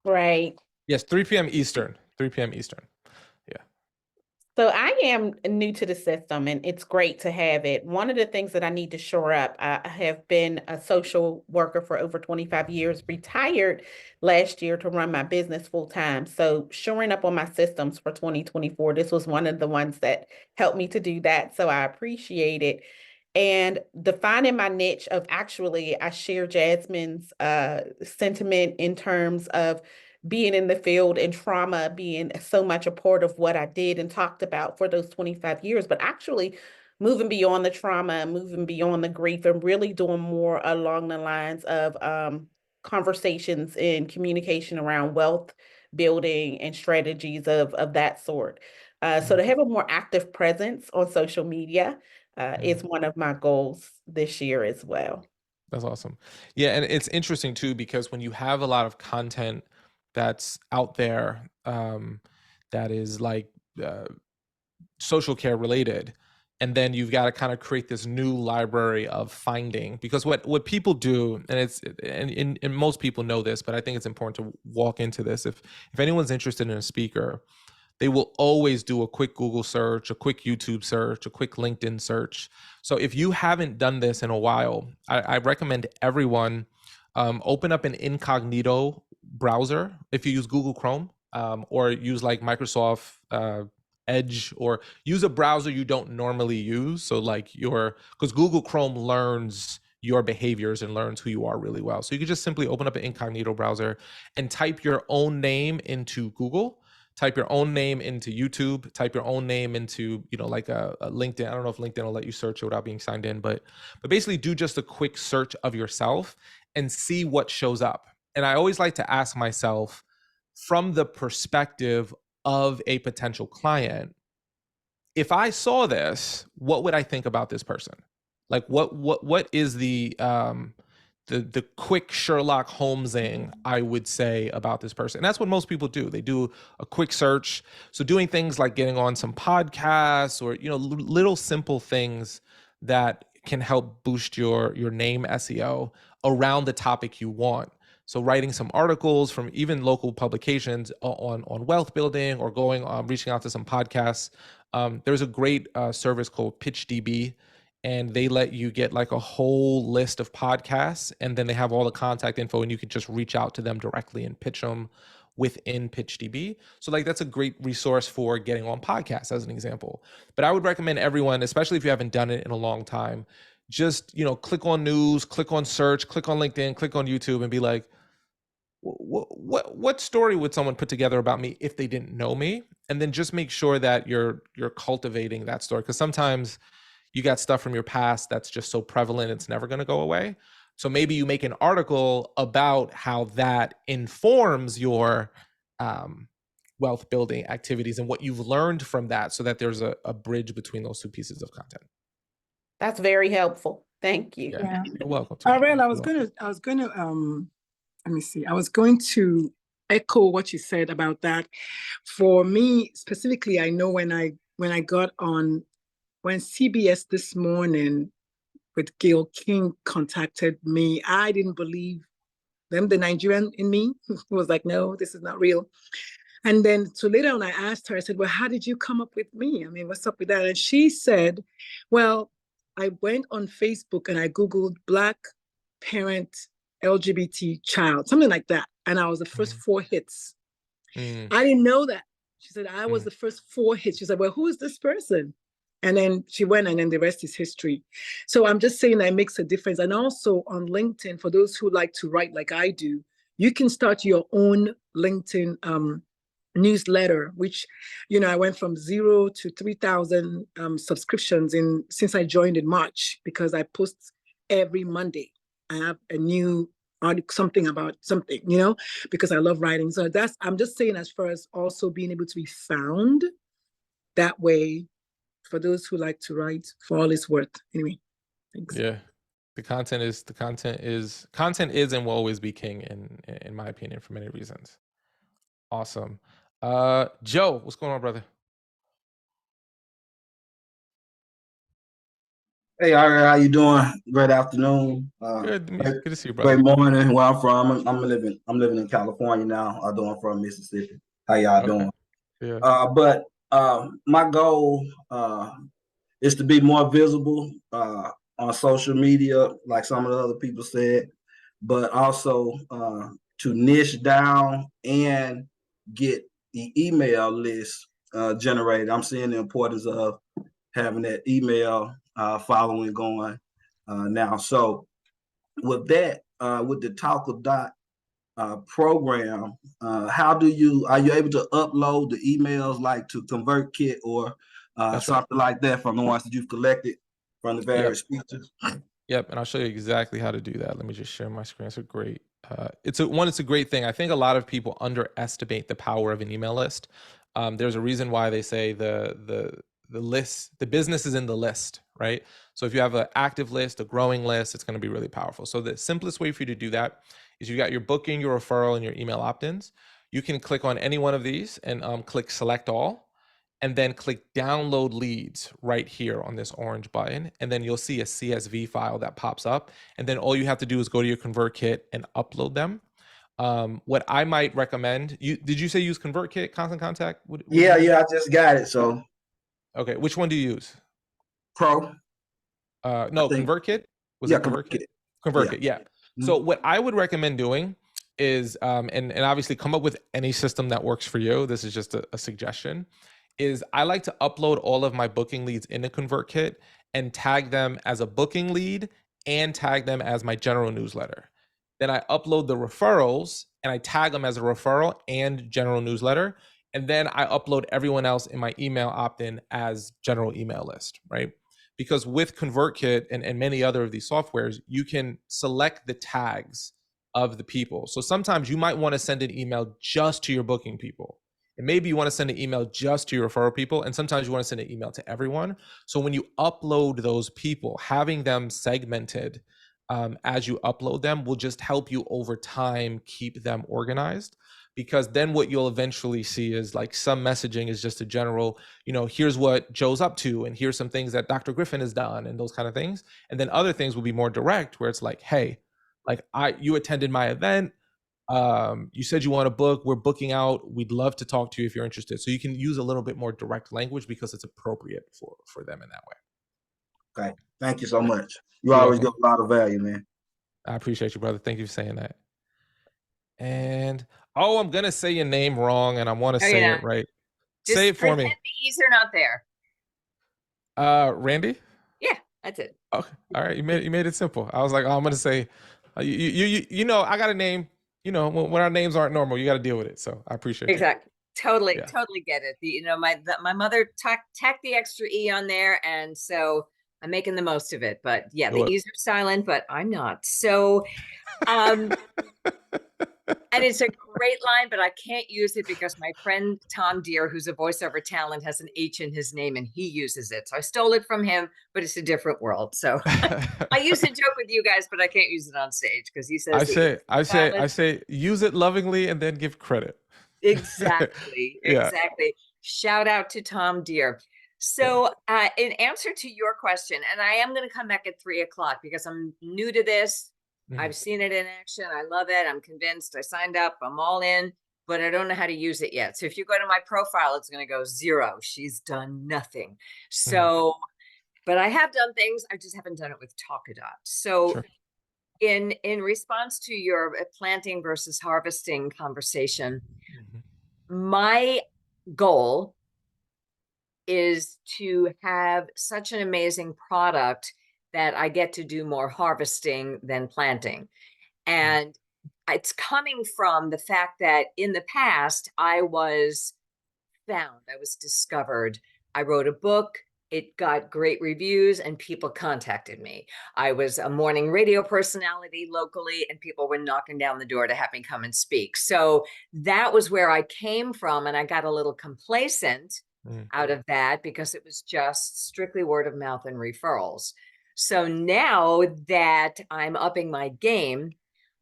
Speaker 5: Right.
Speaker 1: Yes, 3 p.m. Eastern. 3 p.m. Eastern. Yeah.
Speaker 5: So I am new to the system, and it's great to have it. One of the things that I need to shore up, I have been a social worker for over 25 years, retired last year to run my business full time. So shoring up on my systems for 2024, this was one of the ones that helped me to do that. So I appreciate it. And defining my niche of actually, I share Jasmine's sentiment in terms of being in the field and trauma being so much a part of what I did and talked about for those 25 years, but actually moving beyond the trauma, moving beyond the grief, and really doing more along the lines of conversations and communication around wealth building and strategies of that sort. So to have a more active presence on social media is one of my goals this year as well.
Speaker 1: That's awesome. Yeah, and it's interesting too, because when you have a lot of content that's out there that is like social care related, and then you've got to kind of create this new library of finding, because what people do, and most people know this, but I think it's important to walk into this. If anyone's interested in a speaker, they will always do a quick Google search, a quick YouTube search, a quick LinkedIn search. So if you haven't done this in a while, I recommend everyone open up an incognito browser if you use Google Chrome, or use like Microsoft Edge, or use a browser you don't normally use. So like because Google Chrome learns your behaviors and learns who you are really well. So you can just simply open up an incognito browser and type your own name into Google, type your own name into YouTube, type your own name into, like a LinkedIn. I don't know if LinkedIn will let you search it without being signed in, but basically do just a quick search of yourself and see what shows up. And I always like to ask myself, from the perspective of a potential client, if I saw this, what would I think about this person? Like what is the quick Sherlock Holmesing I would say about this person? And that's what most people do. They do a quick search. So doing things like getting on some podcasts or, you know, little simple things that can help boost your name SEO around the topic you want. So writing some articles from even local publications on wealth building, or going reaching out to some podcasts. There's a great service called PitchDB, and they let you get like a whole list of podcasts, and then they have all the contact info, and you can just reach out to them directly and pitch them within PitchDB. So like that's a great resource for getting on podcasts as an example. But I would recommend everyone, especially if you haven't done it in a long time, just, you know, click on news, click on search, click on LinkedIn, click on YouTube, and be like, what story would someone put together about me if they didn't know me? And then just make sure that you're cultivating that story, because sometimes you got stuff from your past that's just so prevalent it's never going to go away. So maybe you make an article about how that informs your wealth building activities and what you've learned from that, so that there's a bridge between those two pieces of content.
Speaker 5: That's very helpful. Thank you.
Speaker 6: Yeah.
Speaker 1: You're welcome.
Speaker 6: Ariel, I was gonna let me see. I was going to echo what you said about that. For me specifically, I know when I got on, when CBS This Morning with Gail King contacted me, I didn't believe them. The Nigerian in me was like, no, this is not real. And then so later on, I asked her, I said, well, how did you come up with me? I mean, what's up with that? And she said, well, I went on Facebook and I Googled Black parent LGBT child, something like that. And I was the first 4 hits. I didn't know that. She said, I was the first 4 hits. She said, well, who is this person? And then she went, and then the rest is history. So I'm just saying that it makes a difference. And also on LinkedIn, for those who like to write like I do, you can start your own LinkedIn newsletter, which, you know, I went from 0 to 3,000 subscriptions since I joined in March, because I post every Monday. I have a new article, something about something, you know, because I love writing. So I'm just saying, as far as also being able to be found that way, for those who like to write, for all it's worth. Anyway, thanks.
Speaker 1: Yeah. Content is and will always be king in my opinion, for many reasons. Awesome. Joe, what's going on, brother?
Speaker 9: Hey, Ari, how you doing? Great afternoon.
Speaker 1: Good to see you, brother.
Speaker 9: Great morning. Where I'm from, I'm living in California now. I'm from Mississippi. How y'all doing?
Speaker 1: Yeah.
Speaker 9: But my goal is to be more visible on social media, like some of the other people said, but also to niche down and get the email list generated. I'm seeing the importance of having that email following going now. So with that, with the Talkadot program, are you able to upload the emails like to ConvertKit or something like that from the ones that you've collected from the various features?
Speaker 1: Yep, and I'll show you exactly how to do that. Let me just share my screen. It's a great, it's a great thing. I think a lot of people underestimate the power of an email list. There's a reason why they say the list, the business is in the list, right? So if you have an active list, a growing list, it's going to be really powerful. So the simplest way for you to do that is you got your booking, your referral, and your email opt-ins. You can click on any one of these and click select all, and then click download leads right here on this orange button. And then you'll see a CSV file that pops up. And then all you have to do is go to your ConvertKit and upload them. What I might recommend, did you say use ConvertKit, Constant Contact?
Speaker 9: Yeah, I just got it. So
Speaker 1: okay, which one do you use?
Speaker 9: Pro.
Speaker 1: No, ConvertKit? Was it ConvertKit? ConvertKit, yeah. So what I would recommend doing is, and obviously come up with any system that works for you. This is just a suggestion, is I like to upload all of my booking leads into ConvertKit and tag them as a booking lead and tag them as my general newsletter. Then I upload the referrals and I tag them as a referral and general newsletter. And then I upload everyone else in my email opt-in as general email list, right? Because with ConvertKit and many other of these softwares, you can select the tags of the people. So sometimes you might want to send an email just to your booking people. And maybe you want to send an email just to your referral people. And sometimes you want to send an email to everyone. So when you upload those people, having them segmented as you upload them will just help you over time keep them organized. Because then what you'll eventually see is like some messaging is just a general, here's what Joe's up to, and here's some things that Dr. Griffin has done, and those kind of things. And then other things will be more direct, where it's like, hey, like you attended my event. You said you want to book. We're booking out. We'd love to talk to you if you're interested. So you can use a little bit more direct language because it's appropriate for them in that way.
Speaker 9: Okay. Thank you so much. You always give a lot of value, man.
Speaker 1: I appreciate you, brother. Thank you for saying that. And I'm gonna say your name wrong, and I want to say it right.
Speaker 10: Just
Speaker 1: say it for me.
Speaker 10: The E's are not there.
Speaker 1: Randy?
Speaker 10: Yeah, that's it.
Speaker 1: Okay. All right. You made it simple. I was like, I'm gonna say, I got a name. When our names aren't normal, you got to deal with it. So I appreciate
Speaker 10: exactly. Totally get it. My mother tacked the extra E on there, and so I'm making the most of it. But yeah, the E's are silent, but I'm not. So, and it's a great line, but I can't use it because my friend Tom Deere, who's a voiceover talent, has an H in his name and he uses it. So I stole it from him, but it's a different world. So I used to joke with you guys, but I can't use it on stage because he says
Speaker 1: I say use it lovingly and then give credit.
Speaker 10: Exactly. Exactly. Shout out to Tom Deere. So in answer to your question, and I am going to come back at 3:00 because I'm new to this. I've seen it in action. I love it. I'm convinced. I signed up. I'm all in, but I don't know how to use it yet. So if you go to my profile, it's going to go 0. She's done nothing. So, but I have done things. I just haven't done it with Talkadot. So in response to your planting versus harvesting conversation, my goal is to have such an amazing product that I get to do more harvesting than planting. And it's coming from the fact that in the past, I was discovered. I wrote a book. It got great reviews and people contacted me. I was a morning radio personality locally and people were knocking down the door to have me come and speak. So that was where I came from. And I got a little complacent out of that because it was just strictly word of mouth and referrals. So now that I'm upping my game,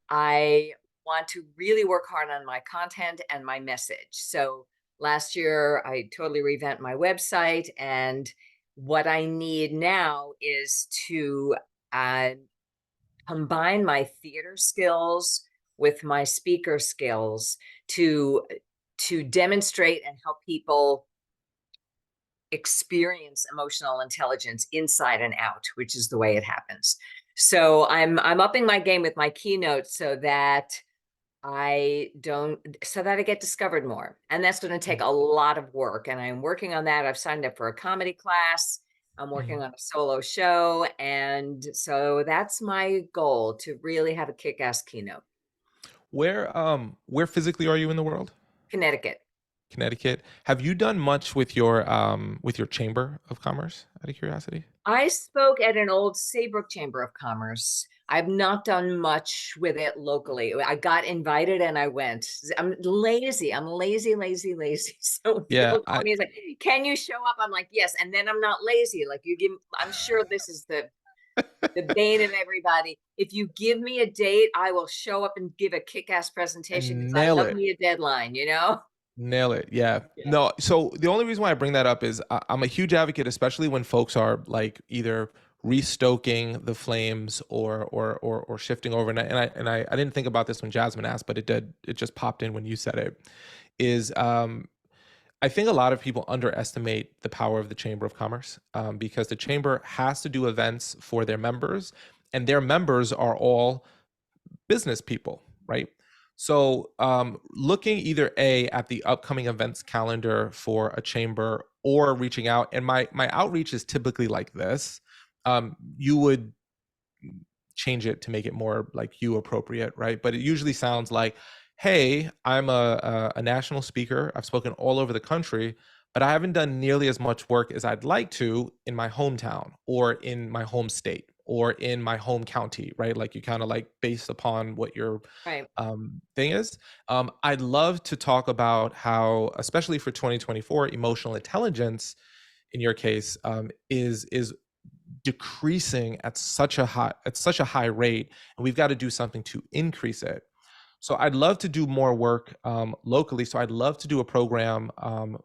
Speaker 10: I want to really work hard on my content and my message. So last year, I totally revamped my website. And what I need now is to combine my theater skills with my speaker skills to demonstrate and help people experience emotional intelligence inside and out, which is the way it happens. So I'm upping my game with my keynote so that I get discovered more. And that's going to take a lot of work. And I'm working on that. I've signed up for a comedy class. I'm working on a solo show. And so that's my goal, to really have a kick-ass keynote.
Speaker 1: Where physically are you in the world?
Speaker 10: Connecticut.
Speaker 1: Have you done much with your Chamber of Commerce, out of curiosity?
Speaker 10: I spoke at an old Saybrook Chamber of Commerce. I've not done much with it locally. I got invited and I went. I'm lazy. So people call me and say, "Can you show up?" I'm like, "Yes." And then I'm not lazy. Like I'm sure this is the bane of everybody. If you give me a date, I will show up and give a kick-ass presentation because I love me a deadline,
Speaker 1: Nail it. Yeah. No. So the only reason why I bring that up is I'm a huge advocate, especially when folks are like either restoking the flames or shifting over. And I didn't think about this when Jasmine asked, but it did. It just popped in when you said it. Is I think a lot of people underestimate the power of the Chamber of Commerce because the Chamber has to do events for their members, and their members are all business people, right? So looking either at the upcoming events calendar for a chamber or reaching out, and my outreach is typically like this. You would change it to make it more like you appropriate, right? But it usually sounds like, hey, I'm a national speaker. I've spoken all over the country, but I haven't done nearly as much work as I'd like to in my hometown or in my home state or in my home county, right? Like you kind of like based upon what your
Speaker 10: Right.
Speaker 1: thing is. I'd love to talk about how, especially for 2024, emotional intelligence, in your case, is decreasing at such a high rate, and we've got to do something to increase it. So I'd love to do more work locally. So I'd love to do a program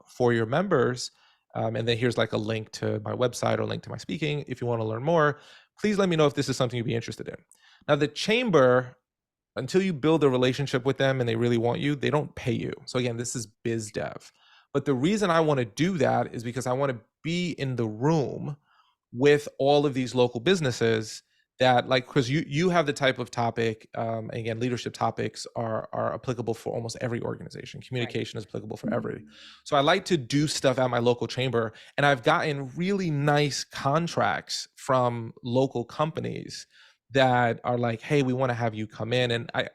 Speaker 1: for your members. And then here's like a link to my website or link to my speaking. If you want to learn more, please let me know if this is something you'd be interested in. Now, the chamber, until you build a relationship with them and they really want you, they don't pay you. So again, this is biz dev. But the reason I want to do that is because I want to be in the room with all of these local businesses that, like, because you have the type of topic, and again, leadership topics are applicable for almost every organization. Communication is applicable for every. So I like to do stuff at my local chamber, and I've gotten really nice contracts from local companies that are like, hey, we want to have you come in. And I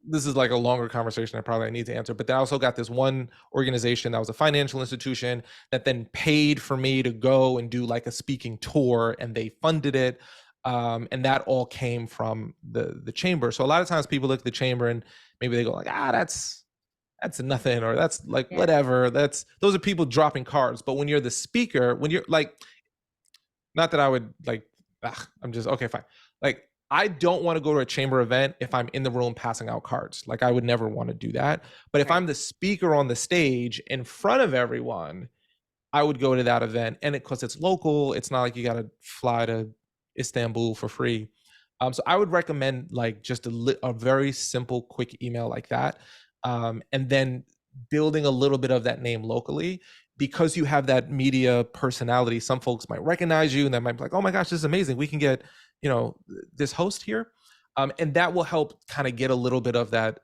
Speaker 1: this is like a longer conversation I need to answer, but then I also got this one organization that was a financial institution that then paid for me to go and do like a speaking tour, and they funded it. And that all came from the chamber. So a lot of times people look at the chamber and maybe they go like, that's nothing, or that's like, whatever. Those are people dropping cards. But when you're the speaker, when you're like, not that I would like, I'm just, okay, fine. Like, I don't want to go to a chamber event if I'm in the room passing out cards. Like, I would never want to do that. But if I'm the speaker on the stage in front of everyone, I would go to that event. And because it's local, it's not like you got to fly to Istanbul for free. So I would recommend like just a very simple, quick email like that. And then building a little bit of that name locally, because you have that media personality. Some folks might recognize you and they might be like, oh my gosh, this is amazing. We can get, this host here. And that will help kind of get a little bit of that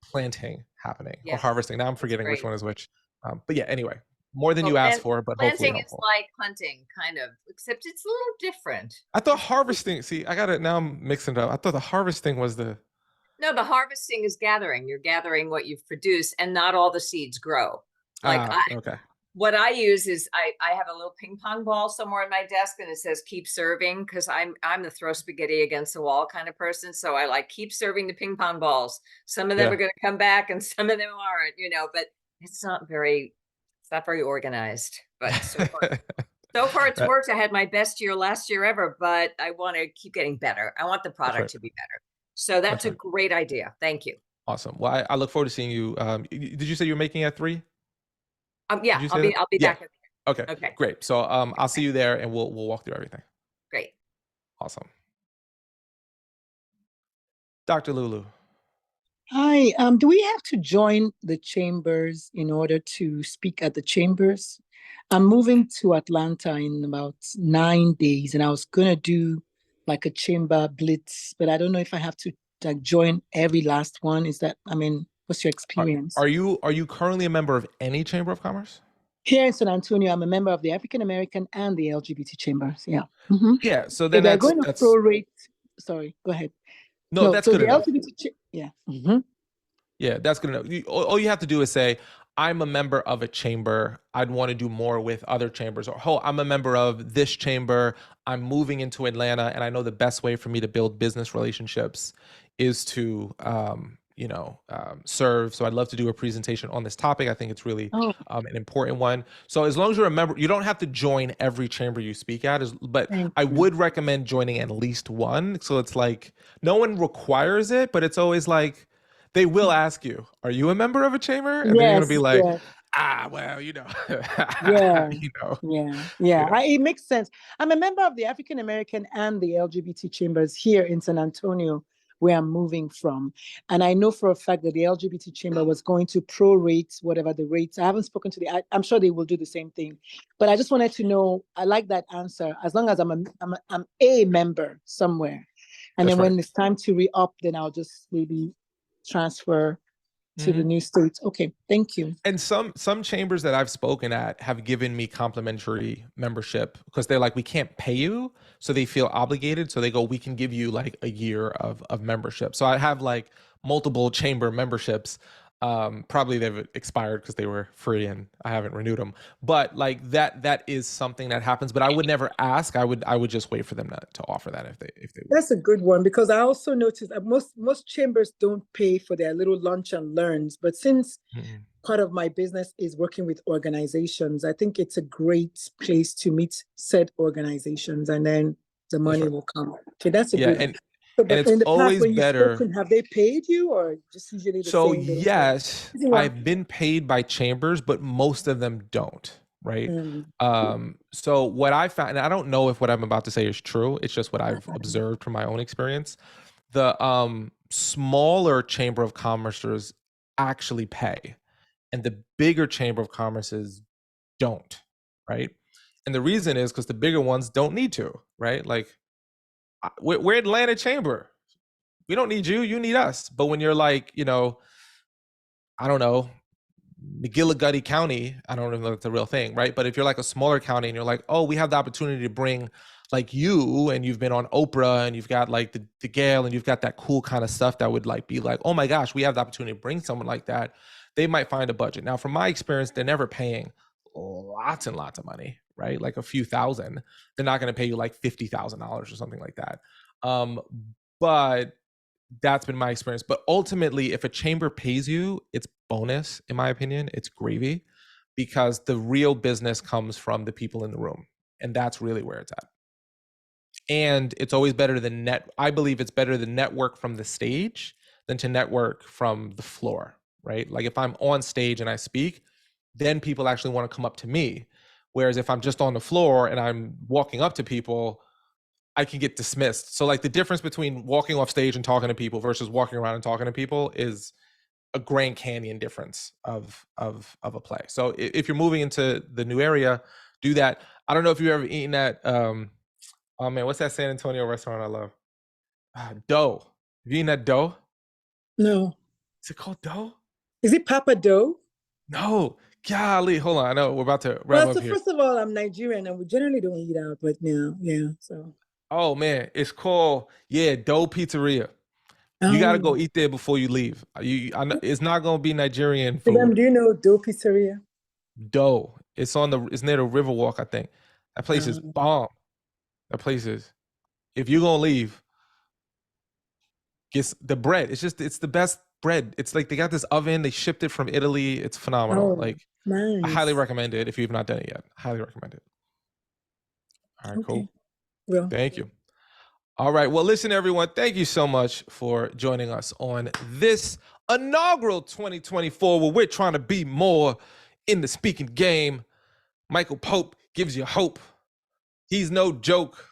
Speaker 1: planting happening or harvesting. Now I'm forgetting which one is which. But yeah, anyway, more than you asked for, but hopefully
Speaker 10: planting is like hunting, kind of, except it's a little different.
Speaker 1: I thought harvesting, see, I got it, now I'm mixing it up. I thought the harvesting was the...
Speaker 10: No, the harvesting is gathering. You're gathering what you've produced, and not all the seeds grow. Like
Speaker 1: okay.
Speaker 10: What I use is I have a little ping pong ball somewhere on my desk, and it says keep serving, because I'm the throw spaghetti against the wall kind of person. So I like keep serving the ping pong balls. Some of them are going to come back and some of them aren't, but it's not very organized. But so far it's worked. I had my best year last year ever, but I want to keep getting better. I want the product to be better. So that's a great idea. Thank you.
Speaker 1: Awesome. Well, I look forward to seeing you. Did you say you're making at 3?
Speaker 10: Yeah, I'll be back.
Speaker 1: Okay, great. So I'll see you there, and we'll walk through everything.
Speaker 10: Great.
Speaker 1: Awesome. Dr. Lulu.
Speaker 6: Hi, do we have to join the chambers in order to speak at the chambers? I'm moving to Atlanta in about 9 days, and I was gonna do like a chamber blitz, but I don't know if I have to like join every last one. What's your experience?
Speaker 1: Are you currently a member of any chamber of commerce?
Speaker 6: Here in San Antonio, I'm a member of the African American and the LGBT chambers. Yeah.
Speaker 1: Yeah. So then
Speaker 6: they're going to prorate. Sorry, go ahead.
Speaker 1: No, that's good enough.
Speaker 6: Yeah.
Speaker 1: Yeah, that's good enough. All you have to do is say, I'm a member of a chamber. I'd want to do more with other chambers. Or, I'm a member of this chamber. I'm moving into Atlanta, and I know the best way for me to build business relationships is to, serve. So I'd love to do a presentation on this topic. I think it's really an important one. So as long as you're a member, you don't have to join every chamber you speak at, but I would recommend joining at least one. So it's like, no one requires it, but it's always like, they will ask you, are you a member of a chamber? And then you're gonna be like, well,
Speaker 6: it makes sense. I'm a member of the African American and the LGBT chambers here in San Antonio, where I'm moving from. And I know for a fact that the LGBT chamber was going to prorate whatever the rates. I haven't spoken to I'm sure they will do the same thing. But I just wanted to know, I like that answer. As long as I'm a member somewhere. And then when it's time to re-up, then I'll just maybe transfer to the new states. Okay, thank you.
Speaker 1: And some chambers that I've spoken at have given me complimentary membership because they're like, we can't pay you, so they feel obligated. So they go, we can give you like a year of membership. So I have like multiple chamber memberships, Probably they've expired because they were free and I haven't renewed them. But like that is something that happens. But I would never ask. I would just wait for them to offer that if they would.
Speaker 6: That's a good one, because I also noticed that most chambers don't pay for their little lunch and learns. But since part of my business is working with organizations, I think it's a great place to meet said organizations, and then the money will come. Okay, that's a good one. So, but
Speaker 1: and it's
Speaker 6: in the past
Speaker 1: always
Speaker 6: when you've
Speaker 1: better.
Speaker 6: spoken, have they paid you, or just usually the
Speaker 1: So
Speaker 6: same?
Speaker 1: yes, I've been paid by chambers, but most of them don't, right? So what I found, and I don't know if what I'm about to say is true, it's just what I've observed from my own experience. The smaller chamber of commerces actually pay, and the bigger chamber of commerces don't, right? And the reason is because the bigger ones don't need to, right? Like we're Atlanta Chamber. We don't need you, you need us. But when you're like, you know, I don't know, McGillicuddy County, I don't know if that's a real thing, right? But if you're like a smaller county and you're like, oh, we have the opportunity to bring like you, and you've been on Oprah and you've got like the Gale and you've got that cool kind of stuff that would like be like, oh my gosh, we have the opportunity to bring someone like that. They might find a budget. Now, from my experience, they're never paying lots and lots of money, right? Like a few thousand. They're not going to pay you like $50,000 or something like that. But that's been my experience. But ultimately, if a chamber pays you, it's bonus, in my opinion. It's gravy, because the real business comes from the people in the room. And that's really where it's at. And it's always better than I believe it's better to network from the stage than to network from the floor, right? Like if I'm on stage and I speak, then people actually want to come up to me. Whereas if I'm just on the floor and I'm walking up to people, I can get dismissed. So like the difference between walking off stage and talking to people versus walking around and talking to people is a Grand Canyon difference of a play. So if you're moving into the new area, do that. I don't know if you've ever eaten at oh man, what's that San Antonio restaurant I love? Dough. Have you eaten that Dough?
Speaker 6: No.
Speaker 1: Is it called Dough?
Speaker 6: Is it Papa Dough?
Speaker 1: No. Golly, hold on. I know we're about to wrap
Speaker 6: Well,
Speaker 1: up
Speaker 6: so
Speaker 1: here.
Speaker 6: first of all, I'm Nigerian and we generally don't eat out, but now, yeah, so.
Speaker 1: Oh man, it's called Dough Pizzeria. You got to go eat there before you leave. I know, it's not going to be Nigerian food.
Speaker 6: Do you know Dough Pizzeria?
Speaker 1: Dough. It's near the Riverwalk, I think. That place is bomb. That place is. If you're going to leave, get the bread. It's the best bread. It's like they got this oven. They shipped it from Italy. It's phenomenal. Like
Speaker 6: nice.
Speaker 1: I highly recommend it if you've not done it yet. Highly recommend it. All right, cool.
Speaker 6: Well,
Speaker 1: thank you. All right. Well, listen, everyone. Thank you so much for joining us on this inaugural 2024, where we're trying to be more in the speaking game. Michael Pope gives you hope. He's no joke.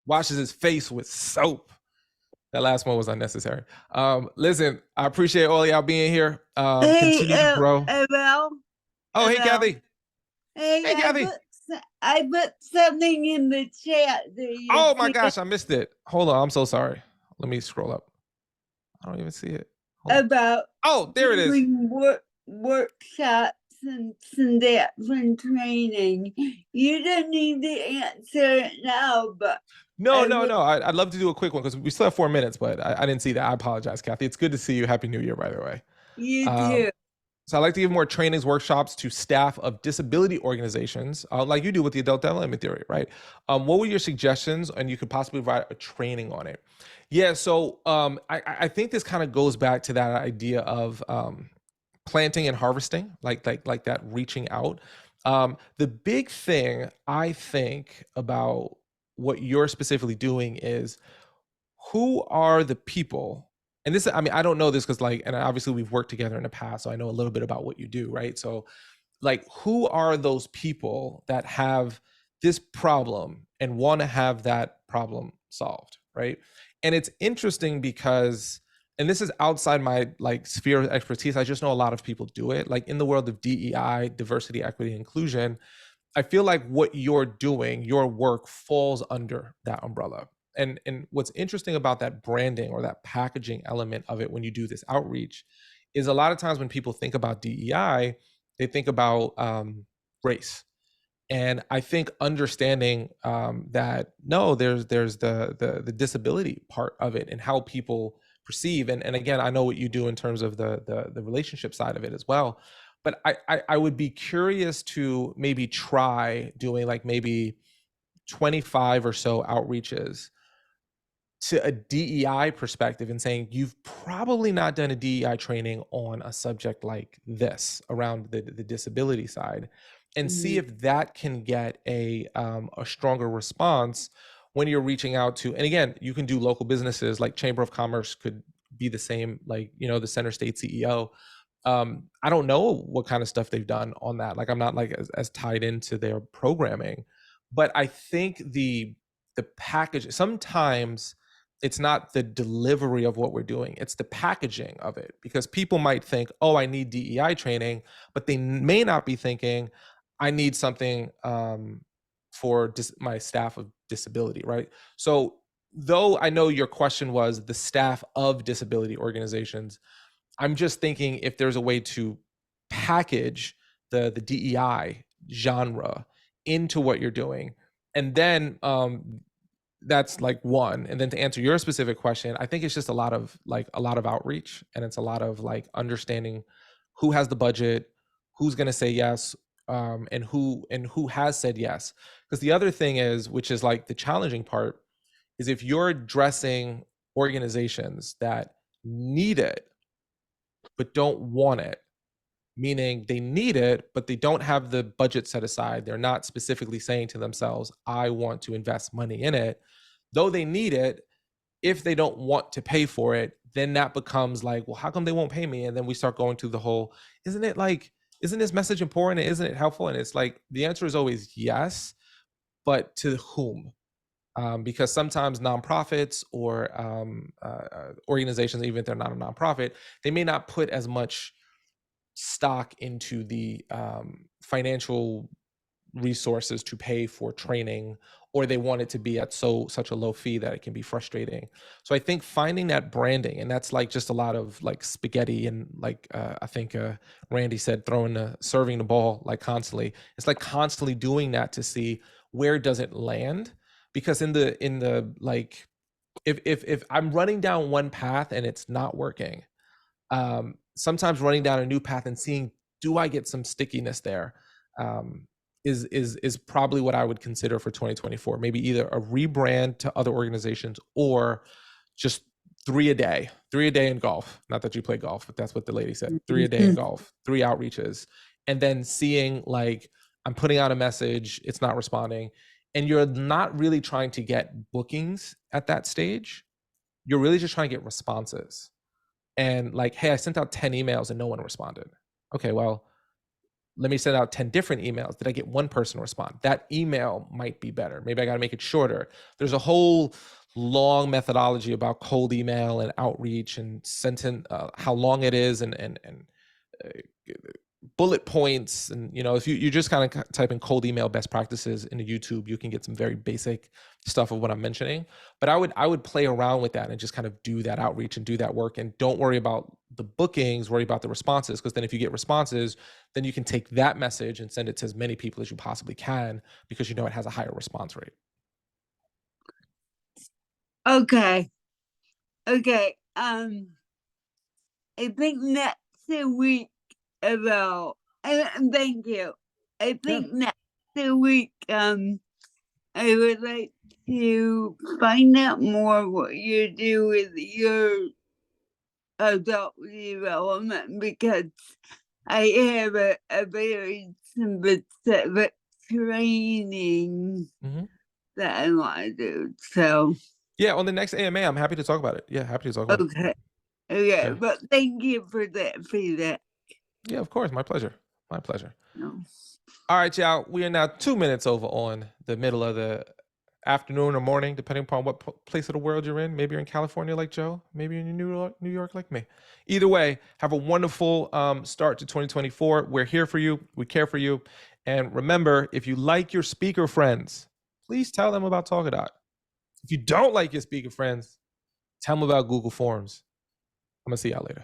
Speaker 1: Washes his face with soap. That last one was unnecessary. Listen, I appreciate all y'all being here. Continue to grow. Oh, hey, Kathy.
Speaker 11: Hey,
Speaker 1: Kathy.
Speaker 11: I put something in the chat.
Speaker 1: Oh my gosh, I missed it. Hold on, I'm so sorry. Let me scroll up. I don't even see it.
Speaker 11: About
Speaker 1: there it is.
Speaker 11: Workshops and different training. You don't need to answer it now, but
Speaker 1: no. I'd love to do a quick one because we still have 4 minutes, but I didn't see that. I apologize, Kathy. It's good to see you. Happy New Year, by the way.
Speaker 11: You too.
Speaker 1: So I like to give more trainings, workshops to staff of disability organizations, like you do with the adult development theory, right? What were your suggestions? And you could possibly provide a training on it. Yeah, so I think this kind of goes back to that idea of planting and harvesting, like that reaching out. The big thing I think about what you're specifically doing is, who are the people? And this, I mean, I don't know this because and obviously we've worked together in the past, so I know a little bit about what you do, right? So who are those people that have this problem and want to have that problem solved, right? And it's interesting because, and this is outside my sphere of expertise, I just know a lot of people do it. Like in the world of DEI, diversity, equity, inclusion, I feel like what you're doing, your work falls under that umbrella. And what's interesting about that branding or that packaging element of it when you do this outreach is a lot of times when people think about DEI, they think about race. And I think understanding that no, there's the disability part of it and how people perceive. And again, I know what you do in terms of the relationship side of it as well. But I would be curious to maybe try doing like maybe 25 or so outreaches to a DEI perspective and saying, you've probably not done a DEI training on a subject like this around the disability side, and see if that can get a stronger response when you're reaching out to, and again, you can do local businesses like Chamber of Commerce could be the same, like, you know, the Center State CEO. I don't know what kind of stuff they've done on that. Like, I'm not like as tied into their programming, but I think the package, sometimes it's not the delivery of what we're doing, it's the packaging of it, because people might think, oh, I need DEI training, but they may not be thinking, I need something for my staff of disability, right? So though I know your question was the staff of disability organizations, I'm just thinking if there's a way to package the DEI genre into what you're doing. And then that's like one. And then to answer your specific question, I think it's just a lot of outreach, and it's a lot of like understanding who has the budget, who's going to say yes, and who has said yes. Because the other thing is, which is like the challenging part, is if you're addressing organizations that need it but don't want it, meaning they need it, but they don't have the budget set aside. They're not specifically saying to themselves, I want to invest money in it. Though they need it, if they don't want to pay for it, then that becomes like, well, how come they won't pay me? And then we start going through the whole, isn't this message important? And isn't it helpful? And it's like, the answer is always yes, but to whom? Because sometimes nonprofits or organizations, even if they're not a nonprofit, they may not put as much stock into the financial resources to pay for training, or they want it to be at such a low fee that it can be frustrating. So I think finding that branding, and that's like just a lot of like spaghetti, and like I think Randy said, serving the ball like constantly. It's like constantly doing that to see where does it land, because in the like, if I'm running down one path and it's not working, sometimes running down a new path and seeing, do I get some stickiness there, is probably what I would consider for 2024. Maybe either a rebrand to other organizations, or just 3 a day in golf. Not that you play golf, but that's what the lady said. 3 a day in golf, 3 outreaches, and then seeing like, I'm putting out a message, it's not responding, and you're not really trying to get bookings at that stage. You're really just trying to get responses. And like, hey, I sent out 10 emails and no one responded. Okay, well, let me send out 10 different emails. Did I get one person respond? That email might be better. Maybe I got to make it shorter. There's a whole long methodology about cold email and outreach and sentence, how long it is, and bullet points. And, you know, if you just kind of type in cold email best practices into YouTube, you can get some very basic stuff of what I'm mentioning. But I would play around with that and just kind of do that outreach and do that work, and don't worry about the bookings, worry about the responses. Because then if you get responses, then you can take that message and send it to as many people as you possibly can, because you know it has a higher response rate.
Speaker 11: Okay. I think next week about, thank you. I think next week, I would like to find out more what you do with your adult development, because I have a very specific training that I want to do. So
Speaker 1: yeah, on the next AMA, I'm happy to talk about it. Yeah, happy to talk about it.
Speaker 11: Okay, but thank you for that feedback.
Speaker 1: Yeah, of course, my pleasure.
Speaker 11: No.
Speaker 1: All right, y'all, we are now 2 minutes over on the middle of the afternoon or morning, depending upon what place of the world you're in. Maybe you're in California like Joe, maybe you're in New York like me. Either way, have a wonderful start to 2024. We're here for you, we care for you, and remember, if you like your speaker friends, please tell them about Talkadot. If you don't like your speaker friends, tell them about Google Forms. I'm gonna see y'all later.